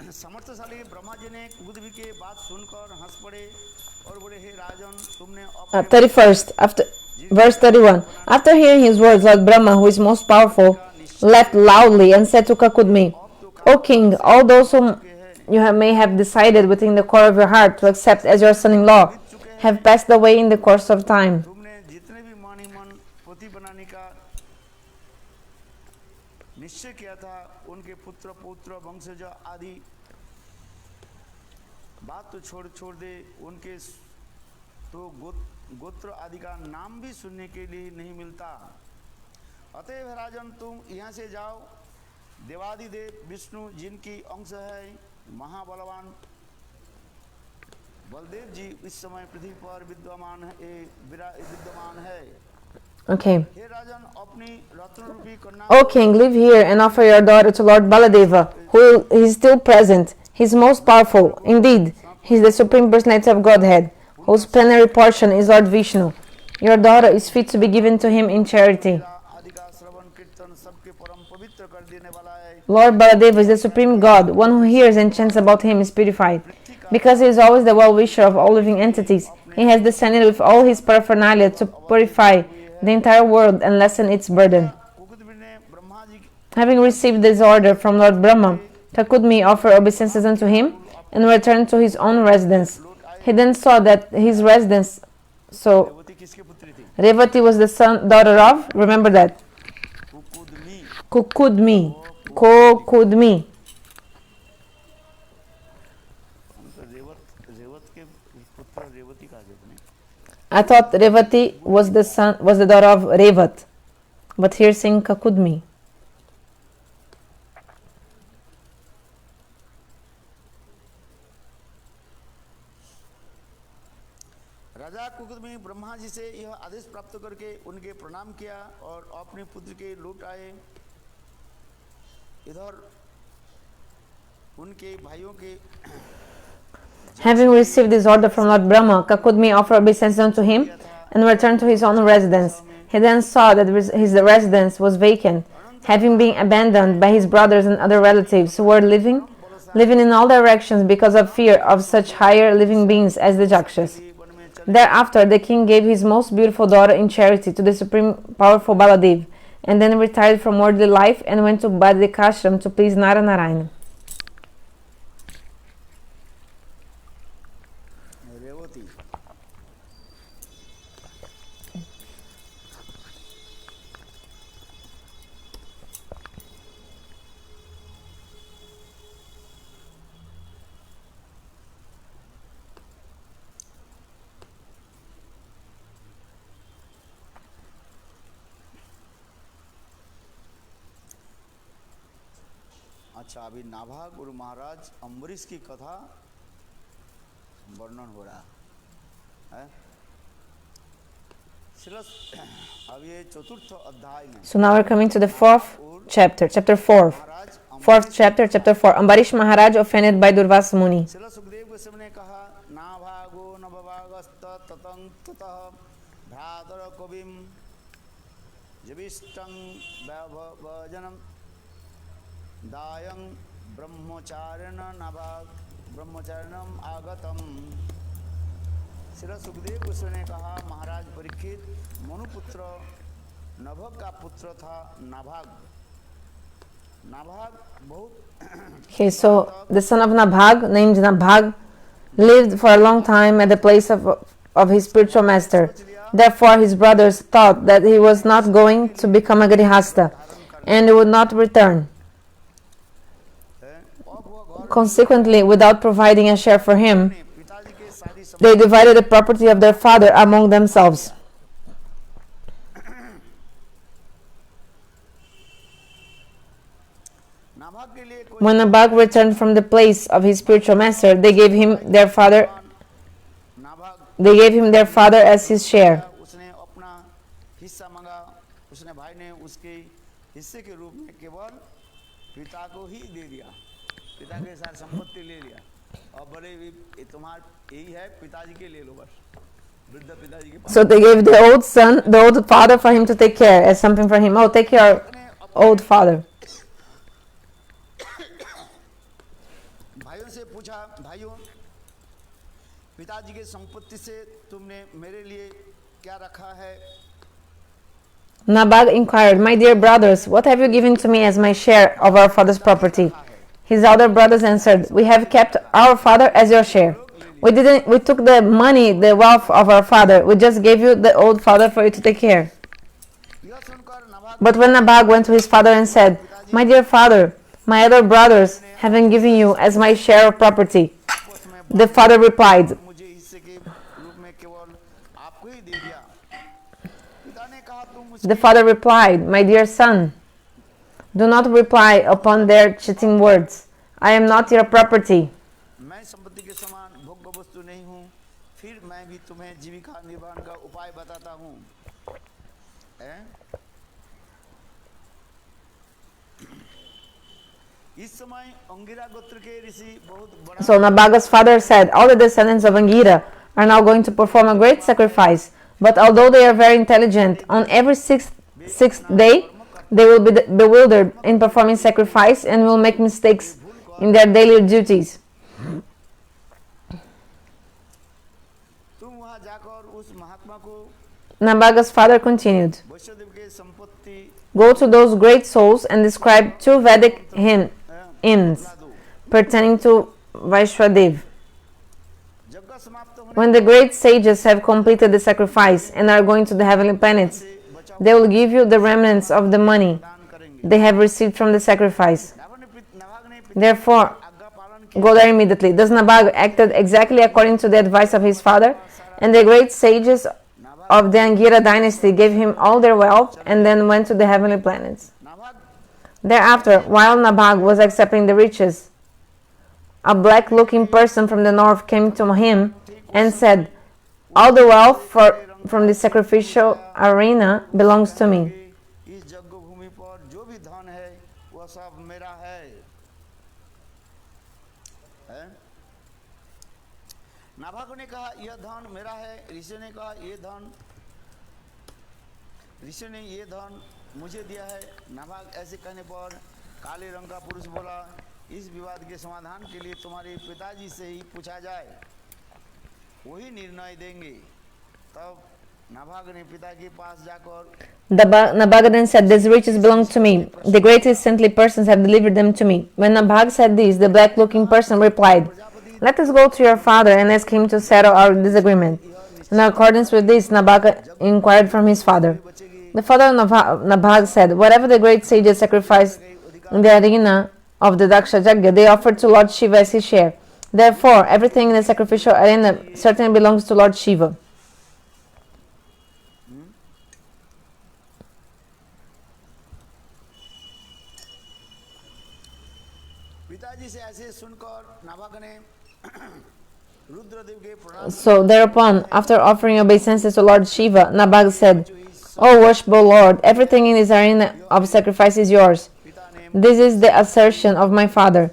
समर्थशाली ब्रह्मा जी ने कुकुदवी के बात सुनकर हंस पड़े और बोले हे राजन तुमने अपने 31st, after verse 31. After hearing his words, Lord Brahma, who is most powerful, laughed loudly and said to Kakudmi, O king, all those whom you may have decided within the core of your heart to accept as your son-in-law have passed away in the course of time. तुमने जितने भी मन ही मन पोती बनाने का निश्चय किया था उनके पुत्र पौत्र वंशज आदि बात तो छोड़ दे उनके तो गोत्र आदि का नाम भी सुनने के लिए नहीं मिलता। अतएव राजन तुम यहाँ से जाओ। देवादिदेव विष्णु जिनकी अंश है महाबलवान बलदेव जी इस समय पृथ्वी पर विद्यमान है। Okay. हे राजन अपनी रत्न रूपी कन्या O king, live here and offer your daughter to Lord Baladeva, who is still present. He is most powerful. Indeed, he is the Supreme Personality of Godhead, whose plenary portion is Lord Vishnu. Your daughter is fit to be given to him in charity. आदि का श्रवण कीर्तन सबके परम पवित्र कर देने वाला है। Lord Baladeva is the Supreme God. One who hears and chants about him is purified. Because he is always the well-wisher of all living entities, he has descended with all his paraphernalia to purify the entire world and lessen its burden. कुकुदवी ने Brahma ji Having received this order from Lord Brahma, Kakudmi offered obeisances unto him and returned to his own residence. He then saw that his residence, so Devti किसकी पुत्री थी? Revati was the daughter of, remember that, कुकुदमी। Kokudmi. Revata के पुत्र रेवती कहा जाता है। I thought Revati was the daughter of Revat, but here saying Kakudmi. राजा कुकुदमी ब्रह्मा जी से यह आदेश प्राप्त करके उनके प्रणाम किया और अपने पुत्र के लौट आए। इधर उनके भाइयों के Having received this order from Lord Brahma, Kakudmi offered obeisances unto him and returned to his own residence. He then saw that his residence was vacant, having been abandoned by his brothers and other relatives who were living in all directions because of fear of such higher living beings as the Jakshas. Thereafter, the king gave his most beautiful daughter in charity to the supreme powerful Baladev, and then retired from worldly life and went to Badrikashram to please Nara Narayana. Revati अच्छा अभी नाभा गुरु महाराज अम्बरीश की कथा वर्णन हो रहा है। अब ये चतुर्थ अध्याय में So now we're coming to the fourth chapter, chapter 4. Fourth chapter, chapter 4. Ambarish Maharaj offended by Durvasa Muni. शिला सुखदेव गोस्वामी ने कहा ना भागो न भवागस्त ततं ततः भ्रातर कविम जविष्टं भजनम दायं ब्रह्मचारिण नभाग ब्रह्मचारिणम आगतम। शिला सुखदेव गोस्वामी ने कहा महाराज परीक्षित मनुपुत्र नभग का पुत्र था नाभाग। नाभाग बहुत Okay, so the son of Nabhag, named Nabhag, lived for a long time at the place of his spiritual master. Therefore, his brothers thought that he was not going to become a Grihasta and would not return. Consequently, without providing a share for him, पिताजी के शादी सब they divided the property of their father among themselves. Nabhaga के लिए कोई When Nabhag returned from the place of his spiritual master, they gave him their father Nabhaga as his share. उसने अपना हिस्सा मांगा। उसने भाई ने उसके हिस्से के रूप में केवल पिता को ही दे दिया। पिता के साथ संपत्ति ले लिया और बड़े भी तुम्हारा यही है पिताजी के ले लो बस। वृद्ध पिताजी के So they gave the old father for him to take care as something for him. Oh, take care of old father. भाइयों से पूछा, भाइयों पिताजी की संपत्ति से तुमने मेरे लिए क्या रखा है? Nabhaga inquired, "My dear brothers, what have you given to me as my share of our father's property?" His elder brothers answered, "We have kept our father as your share. We took the money, the wealth of our father. We just gave you the old father for you to take care." यह सुनकर नभाग But when Nabhaga went to his father and said, "My dear father, my other brothers haven't given you as my share of property," the father replied, मुझे हिस्से के रूप में केवल आपको ही दे दिया। पिता ने कहा, तुम The father replied, "My dear son, do not reply upon their cheating words. I am not your property. मैं संपत्ति के समान भोग्य वस्तु नहीं हूँ, फिर मैं भी तुम्हें जीविका निर्वाह का उपाय बताता हूँ। इस समय अंगिरा गोत्र के ऋषि बहुत बड़ा So Nabhaga's father said, "All the descendants of Angira are now going to perform a great sacrifice. But although they are very intelligent, on every sixth day they will be bewildered in performing sacrifice and will make mistakes in their daily duties. तुम वहां जाकर उस महात्मा को Nabhaga's father continued, वैष्णदेव के संपत्ति "Go to those great souls and describe 2 Vedic hymns pertaining to Vaishwadev. जगह समाप्त होने When the great sages have completed the sacrifice and are going to the heavenly planets, they will give you the remnants of the money दान करेंगे। they have received from the sacrifice. नभाग ने Therefore, आज्ञा पालन go there immediately." Thus Nabhaga acted exactly according to the advice of his father, and the great sages of the Angira dynasty gave him all their wealth and then went to the heavenly planets. नभाग Thereafter, while Nabhaga was accepting the riches, a black-looking person from the north came to him and said, "All the wealth from the sacrificial arena belongs to me." इस जग भूमि पर जो भी धन है वह सब मेरा है। नाभाग ने कहा, यह धन मेरा है। ऋषि ने कहा, ऋषि ने ये धन मुझे दिया है। नाभाग ऐसे कहने पर काले रंग का पुरुष बोला, इस विवाद के समाधान के लिए तुम्हारे पिताजी से ही पूछा जाए, वही निर्णय देंगे। तब नाभाग ने पिता के पास जाकर Nabhaga then said, "These riches belong to me. The greatest saintly persons have delivered them to me." When Nabhaga said this, the black-looking person replied, "Let us go to your father and ask him to settle our disagreement." In accordance with this, Nabhaga inquired from his father. The father of Nabhaga said, "Whatever the great sages sacrificed in the arena of the Daksha Yajna, they offered to Lord Shiva as his share. Therefore, everything in the sacrificial arena certainly belongs to Lord Shiva." पिताजी से ऐसे सुनकर नाभाग ने रुद्रदेव के प्रणाम So thereupon, after offering obeisances to Lord Shiva, Nabhaga said, "O worshipful Lord, everything in this arena of sacrifice is yours. This is the assertion of my father.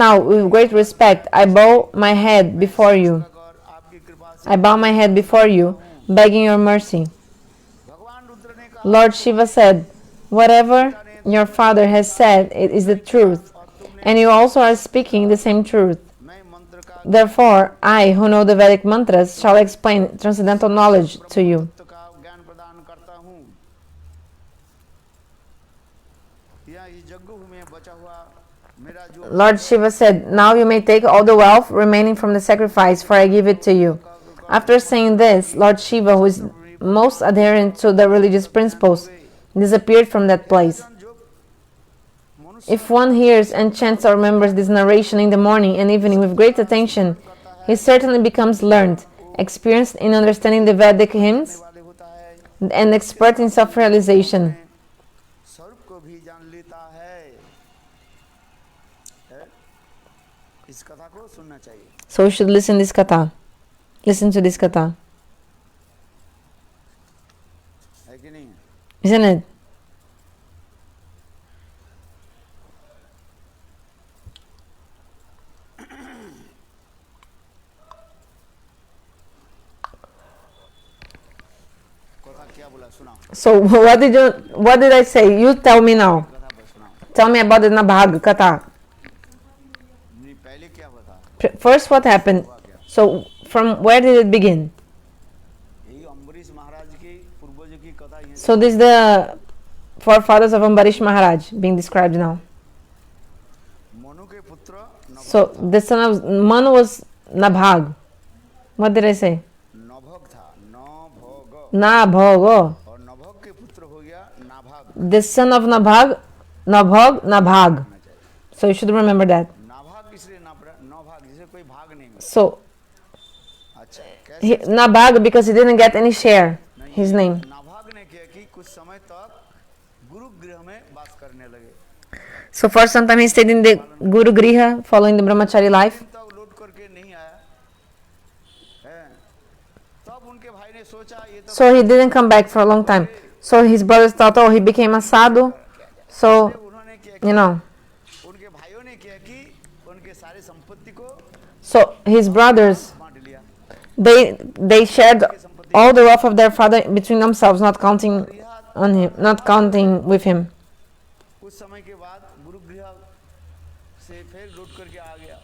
Now, with great respect, I bow my head before you. कर आपकी कृपा से I bow my head before you, begging your mercy." भगवान रुद्र ने कहा, Lord Shiva said, "Whatever your father has said, it is the truth, and you also are speaking the same truth. मैं मंत्र का Therefore, I, who know the Vedic mantras, shall explain transcendental knowledge to you." तत्व का ज्ञान प्रदान करता हूँ। यह इस जग भूमि में बचा हुआ मेरा जो Lord Shiva said, "Now you may take all the wealth remaining from the sacrifice, for I give it to you." After saying this, Lord Shiva, who is most adherent to the religious principles, disappeared from that place. जो If one hears and chants or remembers this narration in the morning and evening with great attention, he certainly becomes learned, experienced in understanding the Vedic hymns, वाले होता है and expert in self-realization. स्वरूप को भी जान लेता है। इस कथा को सुनना चाहिए। So we should listen this katha. Listen to this katha. है कि नहीं? Isn't it? कथा क्या बोला सुनाओ। So what did I say? You tell me now. कथा पर सुनाओ। Tell me about the Nabhaga katha. नहीं, पहले क्या हुआ था? था, First, what happened? हुआ क्या? So, from where did it begin? यही अम्बरीश महाराज के पूर्वजों की कथा ये So, this is the forefathers of Ambarisha Maharaj being described now. Manu के पुत्र नभग So, था, the son of Manu was Nabhaga. What did I say? Nabhag था, नभग, Nabhaga. और नभग के पुत्र हो गया Nabhaga, The son of Nabhaga, Nabhaga, Nabhaga. होना चाहिए। So, you should remember that. Nabhaga इसलिए नभाग, जिसे कोई भाग नहीं मिला। So, अच्छा, कैसे? Nabhaga, because he didn't get any share, his name. Nabhaga ने किया कि कुछ समय तक गुरु गृह में वास करने लगे, So, for some time he stayed in the Guru Griha, following the Brahmachari life. तब लौट करके नहीं आया है, तब उनके भाई ने सोचा ये तो So, he didn't come back for a long time. So, his brothers thought, oh, he became a sadhu. So, उन्होंने किया you know. उनके भाइयों ने किया कि उनके सारे संपत्ति को So, his brothers, बांट लिया, they shared all the wealth of their father between themselves, not counting on him, not counting with him. कुछ समय के बाद गुरु गृह से फिर लौट करके आ गया,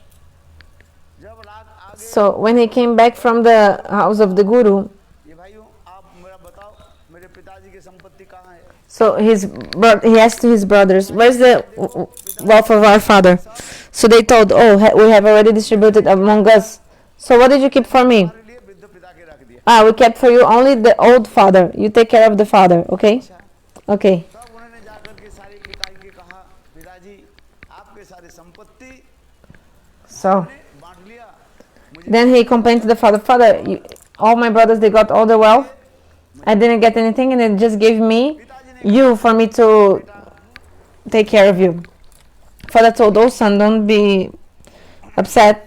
जब रात आ गए, So, when he came back from the house of the Guru, ये भाइयों आप मेरा बताओ मेरे पिताजी की संपत्ति कहाँ है? so he asked his brothers, where's the wealth of our father? So they told, oh, we have already distributed among us. So what did you keep for me? हमारे लिए वृद्ध पिता के रख दिया। Ah, we kept for you only the old father. You take care of the father, okay? अच्छा, Okay. तब उन्होंने जाकर के सारे पिताजी के कहा, पिताजी आपके सारे संपत्ति So ने बांट लिया, then he complained to the father, Father, all my brothers, they got all the wealth. I didn't get anything and they just gave me पिताजी ने you for me to take care of you. Father told, oh son, don't be upset.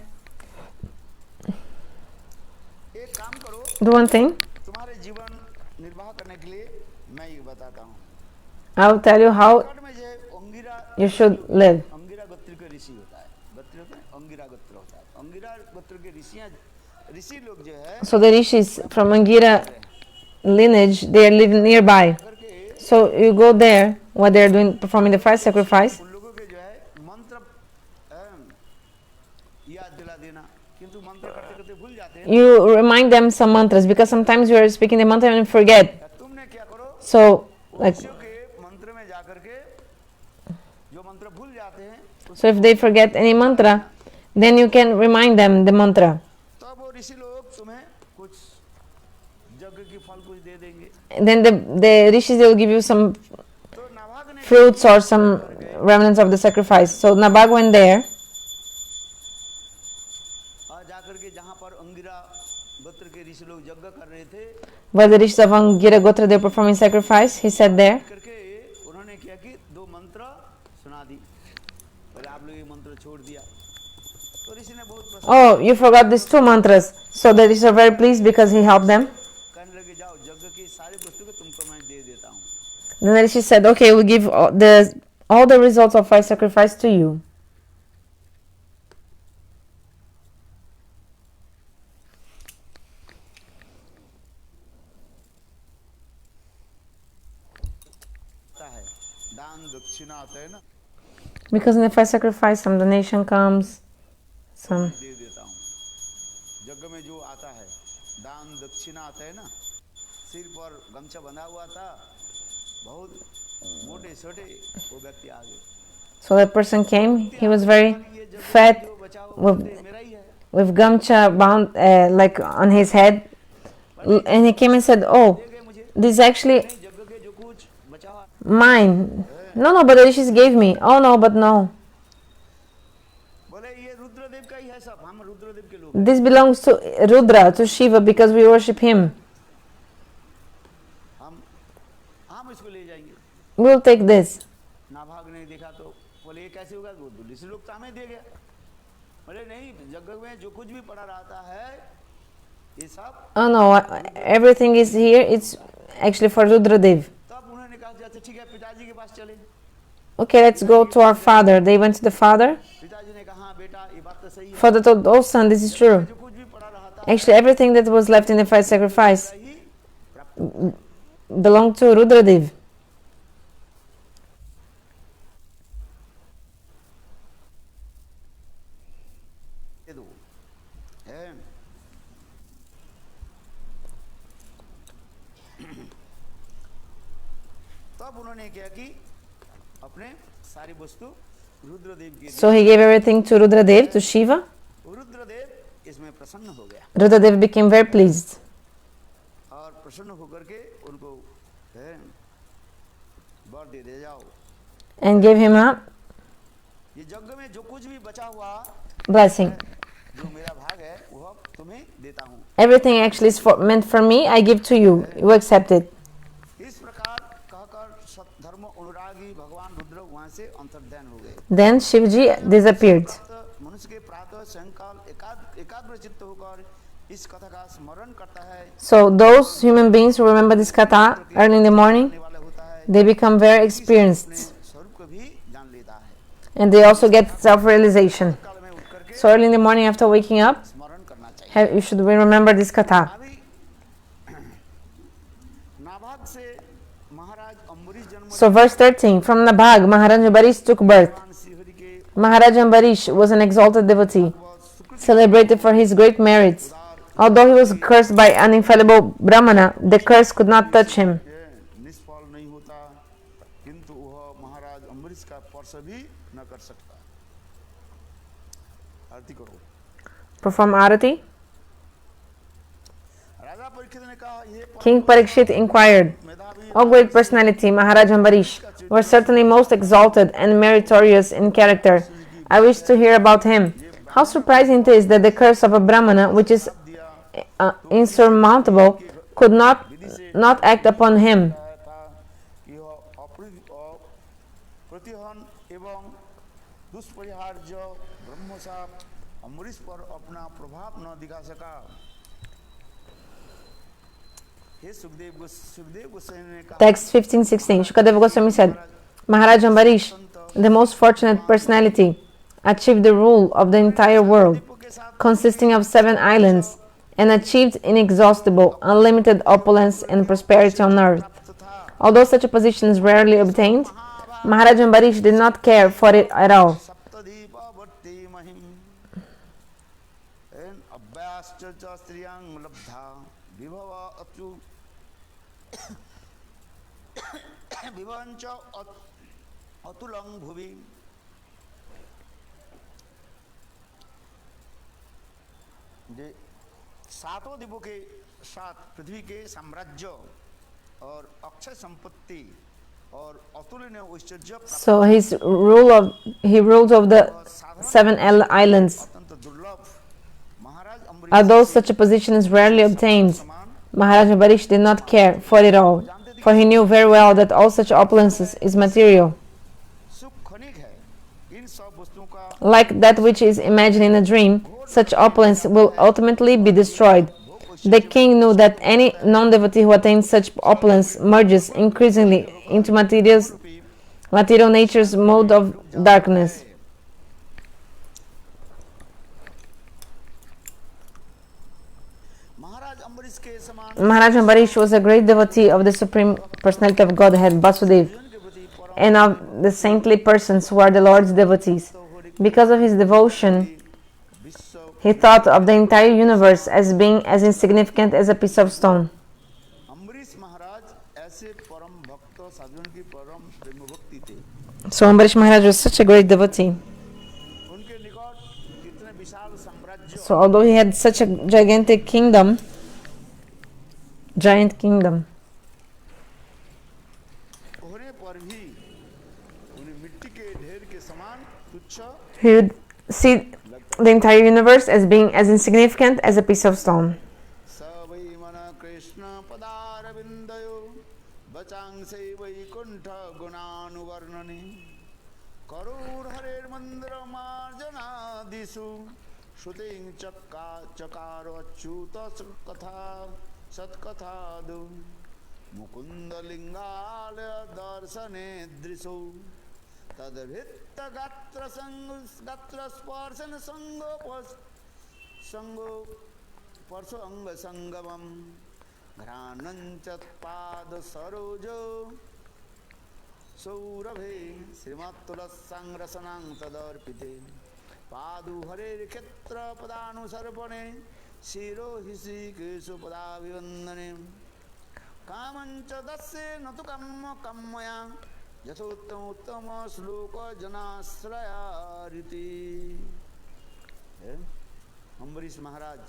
एक काम करो, Do one thing. तुम्हारे जीवन निर्वाह करने के लिए मैं ये बताता हूँ। I'll tell you how cut में जो है Angira you should live. Angira गोत्र के ऋषि होता है, गोत्र होता है, अंगिरा गोत्र होता है, अंगिरा गोत्र के ऋषि लोग जो है So the rishis from Angira lineage, they are living nearby. करके So you go there while they're performing the fire sacrifice. उन लोगों के जो है मंत्र याद दिला देना, किंतु मंत्र करते करते भूल जाते हैं। You remind them some mantras because sometimes you are speaking the mantra and you forget. तुमने क्या करो, So like, ऋषियों के मंत्र में जाकर के जो मंत्र भूल जाते हैं, so if they forget any mantra, then you can remind them the mantra. तब वो ऋषि लोग तुम्हें कुछ यज्ञ की फल कुछ दे देंगे। And then the rishis, they will give you some तो नाभाग ने fruits or some remnants of the sacrifice. So Nabhaga went there. जाकर के जहाँ पर अंगिरा गोत्र के ऋषि लोग यज्ञ कर रहे थे, While the rishis of Angira Gotra, they were performing sacrifice, he sat there. करके उन्होंने क्या कि दो मंत्र सुना दी, और आप लोग ये मंत्र छोड़ दिया, तो ऋषि ने बहुत प्रसन्न Oh, you forgot these two mantras. So the rishis are very pleased because he helped them. कहने लगे, जाओ यज्ञ की सारी वस्तु को तुमको मैं दे देता हूँ। Then the rishi said, okay, we'll give all the results of fire sacrifice to you. है दान दक्षिणा आता है ना, Because in the fire sacrifice, some donation comes, some. दे देता हूँ। यज्ञ में जो आता है दान दक्षिणा आता है ना, सिर पर गमछा बंधा हुआ था, बहुत मोटे छोटे वो व्यक्ति आ गए। So that person came, he was very fat, जो बचा हुआ with, मेरा ही है, with gamcha bound like on his head. And he came and said, oh, दे गए मुझे, this is actually यज्ञ के जो कुछ बचा हुआ, mine. No, but the rishis gave me. Oh no, but no. बोले ये रुद्रदेव का ही है सब, हम रुद्रदेव के लोग। This belongs to Rudra, to Shiva, because we worship him. हम इसको ले जाएंगे। We'll take this. नाभाग ने देखा तो बोले ये कैसे होगा, ऋषि लोग तो हमें दे गया। बोले नहीं, यज्ञ में जो कुछ भी पड़ा रहता है ये सब, Oh no, everything is here. It's actually for Rudradev. तब उन्होंने कहा अच्छा ठीक है पिताजी के पास चले। Okay, let's go to our father. They went to the father. पिताजी ने कहा हाँ बेटा ये बात तो सही है, Father told, oh son, this is true. जो कुछ भी पड़ा रहता है Actually, everything that was left in the fire sacrifice ही प्राप्त belonged to Rudradev. दे दो। है। तब उन्होंने क्या कि अपने सारी वस्तु रुद्रदेव की So he gave everything to Rudradev, to Shiva. Rudradev इसमें प्रसन्न हो गया Rudradev became very pleased और प्रसन्न होकर के उनको है वर दे जाओ, and gave him a ये यज्ञ में जो कुछ भी बचा हुआ blessing. जो मेरा भाग है वह तुम्हें देता हूँ। Everything actually is meant for me, I give to you. You accept it. इस प्रकार कहकर सत्धर्म अनुरागी भगवान रुद्र वहां से अंतर्ध्यान हो गए। Then Shivji disappeared. मनुष्य के प्रातः सायंकाल एकाग्र चित्त होकर इस कथा का स्मरण करता है। So those human beings who remember this katha early in the morning, they become very experienced स्वरूप को भी जान लेता है। and they also get self-realization. काल में उठ करके So early in the morning after waking up, स्मरण करना चाहिए। you should remember this katha. अभी नाभाग से महाराज अम्बरीश जन्म So verse 13, from Nabhaga, Maharaja Nabhaga took birth. भगवान श्रीहरि के Maharaja Ambarisha was an exalted devotee, celebrated for his great merits. Although he was cursed by an infallible Brahmana, the curse could not touch him. निष्फल नहीं होता, किंतु वह महाराज अम्बरीश का स्पर्श भी न कर सकता। आरती करो। Perform arati. राजा परीक्षित ने कहा, ये King Parikshit inquired, मेधावी O great personality, Maharaja Ambarisha, were certainly most exalted and meritorious in character. I wish to hear about him. How surprising it is that the curse of a Brahmana, which is insurmountable, could not act upon him. था कि वह प्रतिहन एवं दुष्परिहार्य ब्रह्मशाप अम्बरीश पर अपना प्रभाव न दिखा सका। हे सुखदेव गोस्वामी ने कहा, Text 15:16. Shukadeva Goswami said, Maharaj Ambarish, the most fortunate personality, achieved the rule of the entire world, consisting of 7 islands, and achieved inexhaustible, unlimited opulence and prosperity on earth. Although such a position is rarely obtained, Maharaj Ambarish did not care for it at all. सप्तदीपवर्ती महिम अभ्याश्च स्त्रियांग लब्धा विभव अचु विभवंच अतुलं भुवि। सातों द्वीपों के साथ पृथ्वी के साम्राज्य और अक्षय संपत्ति और अतुलनीय ऐश्वर्य So he ruled over the 7 islands. अत्यंत दुर्लभ महाराज Ambarish Although such a position is rarely obtained, Maharaj Ambarish did not care for it all, for he knew very well that all such opulences is material. सुख क्षणिक है, इन सब वस्तुओं का Like that which is imagined in a dream, such opulence will ultimately be destroyed. The king knew that any non-devotee who attains such opulence merges increasingly into material nature's mode of darkness. महाराज अम्बरीश के समान Maharaj Ambarish was a great devotee of the Supreme Personality of Godhead, Vasudev, के प्रति परम and of the saintly persons who are the Lord's devotees. Because of his devotion, विश्व he thought of the entire universe as being as insignificant as a piece of stone. Ambarish महाराज ऐसे परम भक्त साधुओं की परम प्रेम भक्ति थे। So Ambarish Maharaj was such a great devotee. उनके निकट कितने विशाल साम्राज्य So although he had such a giant kingdom, होने पर भी उन्हें मिट्टी के ढेर के समान तुच्छ he would see the entire universe as being as insignificant as a piece of stone. सवै मन कृष्ण पदारविन्दयो बचांसे वैकुण्ठ गुणानुवर्णने करुण हरेर मंदिर मार्जनादिषु श्रुतिं चकार अच्युत कथा सत्कथादु मुकुंद लिंगालय दर्शने दृशो तदभित्त गात्र स्पर्शन संगो परसो अंग संगमम घ्राणंच पाद सरोजो सौरभे श्रीमत्तुलसंरसनां तदर्पिते पादु हरे क्षेत्र पदानुसर्पणे शिरो हिसी केशु पदाभिवंदने कामंच दस्ये न तु कम्म कम्मया यथोत्तम उत्तम श्लोक जनाश्रयारिति। अम्बरीश महाराज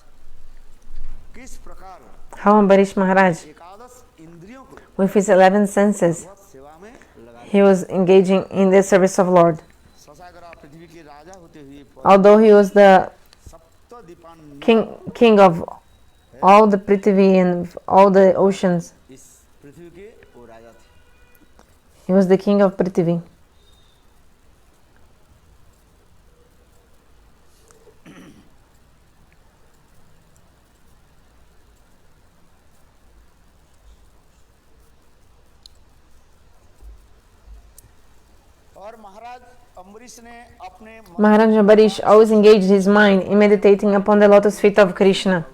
किस प्रकार how Ambarisha Maharaj, एकादश इंद्रियों को with his 11 senses, सेवा में लगा he was engaging in the service of Lord. ससागरा पृथ्वी के राजा होते हुए Although he was the सप्तद्वीपान king of all the Prithvi and all the oceans, इस पृथ्वी के वो राजा थे। he was the king of Prithvi. और महाराज अम्बरीश ने अपने Maharaja Nabhaga always engaged his mind in meditating upon the lotus feet of Krishna,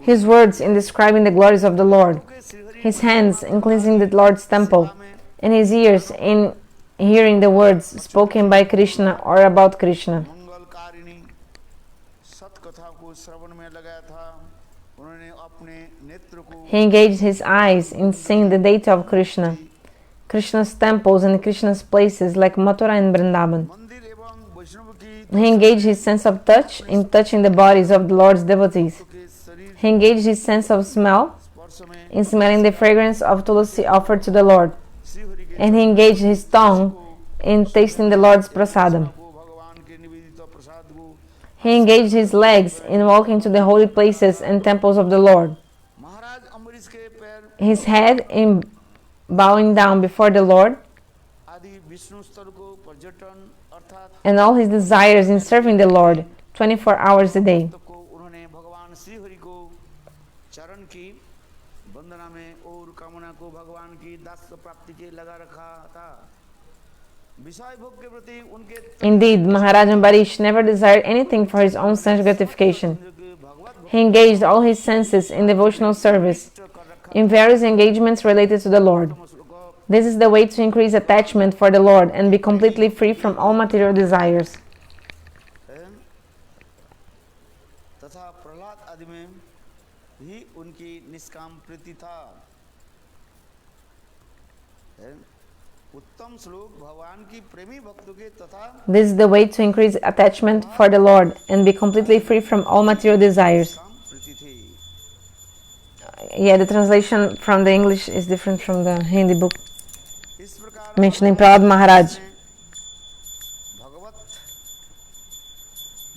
his words in describing the glories of the Lord, his hands in cleansing the Lord's temple, and his ears in hearing the words spoken by Krishna or about Krishna. मंगलकारिणी सत्कथा को श्रवण में लगाया था। उन्होंने अपने नेत्र को He engaged his eyes in seeing the deity of Krishna, Krishna's temples and Krishna's places like Mathura and Vrindavan. मंदिर एवं वैष्णव की He engaged his sense of touch in touching the bodies of the Lord's devotees. के शरीर He engaged his sense of smell स्पर्श में in smelling the fragrance of tulsi offered to the Lord. Shrihari के And he engaged his tongue in tasting the Lord's prasadam. को भगवान के निवेदित प्रसाद को He engaged his legs in walking to the holy places and temples of the Lord. महाराज अम्बरीश के पैर His head in bowing down before the Lord, आदि विष्णु स्तर को पर्यटन अर्थात and all his desires in serving the Lord 24 hours a day. को उन्होंने भगवान श्रीहरि को चरण की वंदना में और कामना को भगवान की दास प्राप्ति के लगा रखा था। विषय भोग के प्रति उनके Indeed, Maharaja Nabhaga never desired anything for his own sense gratification. Bhagavad He engaged all his senses in devotional service, कर रखा in various engagements related to the Lord. This is the way to increase attachment for the Lord and be completely free from all material desires. है। तथा प्रहलाद आदि में भी उनकी निष्काम प्रीति था। है। उत्तम श्लोक भगवान की प्रेमी भक्तों के तथा This is the way to increase attachment for the Lord and be completely free from all material desires. काम प्रीति थी। Yeah, the translation from the English is different from the Hindi book, इस प्रकार mentioning Prahlad Maharaj. भगवत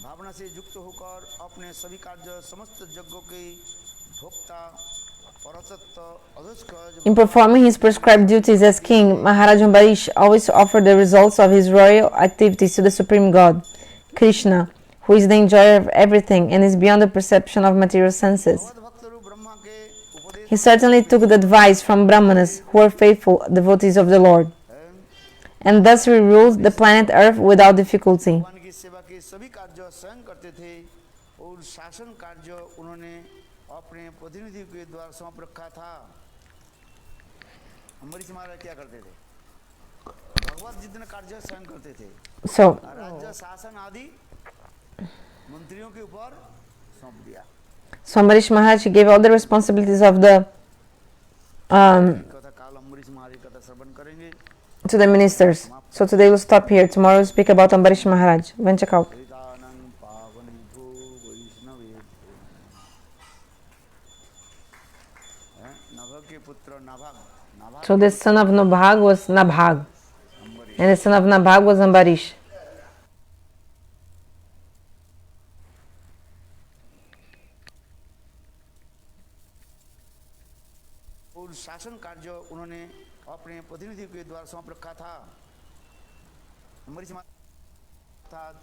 भावना से युक्त होकर अपने सभी कार्य समस्त यज्ञों के भोक्ता परसत्व अधोष्क In performing his prescribed duties as king, Maharaja Nabhaga always offered the results of his royal activities to the Supreme God, Krishna, who is the enjoyer of everything and is beyond the perception of material senses. भगवत भक्त रूप ब्रह्मा के उपदेश He certainly took the advice from Brahmanas, who were faithful devotees of the Lord, and thus he ruled the planet Earth without difficulty. भगवान की सेवा के सभी कार्य स्वयं करते थे और शासन कार्य उन्होंने अपने प्रतिनिधि के द्वारा सौंप रखा था। अम्बरीश महाराज क्या करते थे? भगवत जितने कार्य स्वयं करते थे, So, राज्य शासन आदि मंत्रियों के ऊपर सौंप दिया। so Ambarisha Maharaj gave all the responsibilities of the कथा काल अम्बरीश महाराज की कथा श्रवण करेंगे। to the ministers. So today we'll stop here. Tomorrow we'll speak about Ambarisha Maharaj. Go and check out. हरिदानंद पावनी भो वैष्णवे नभ के पुत्र Nabhag Nabhag So the son of Nabhaga was Nabhaga, and the son of Nabhaga was Ambarish. और शासन कार्य उन्होंने अपने प्रतिनिधि के द्वारा सौंप रखा था। अम्बरीश महाराज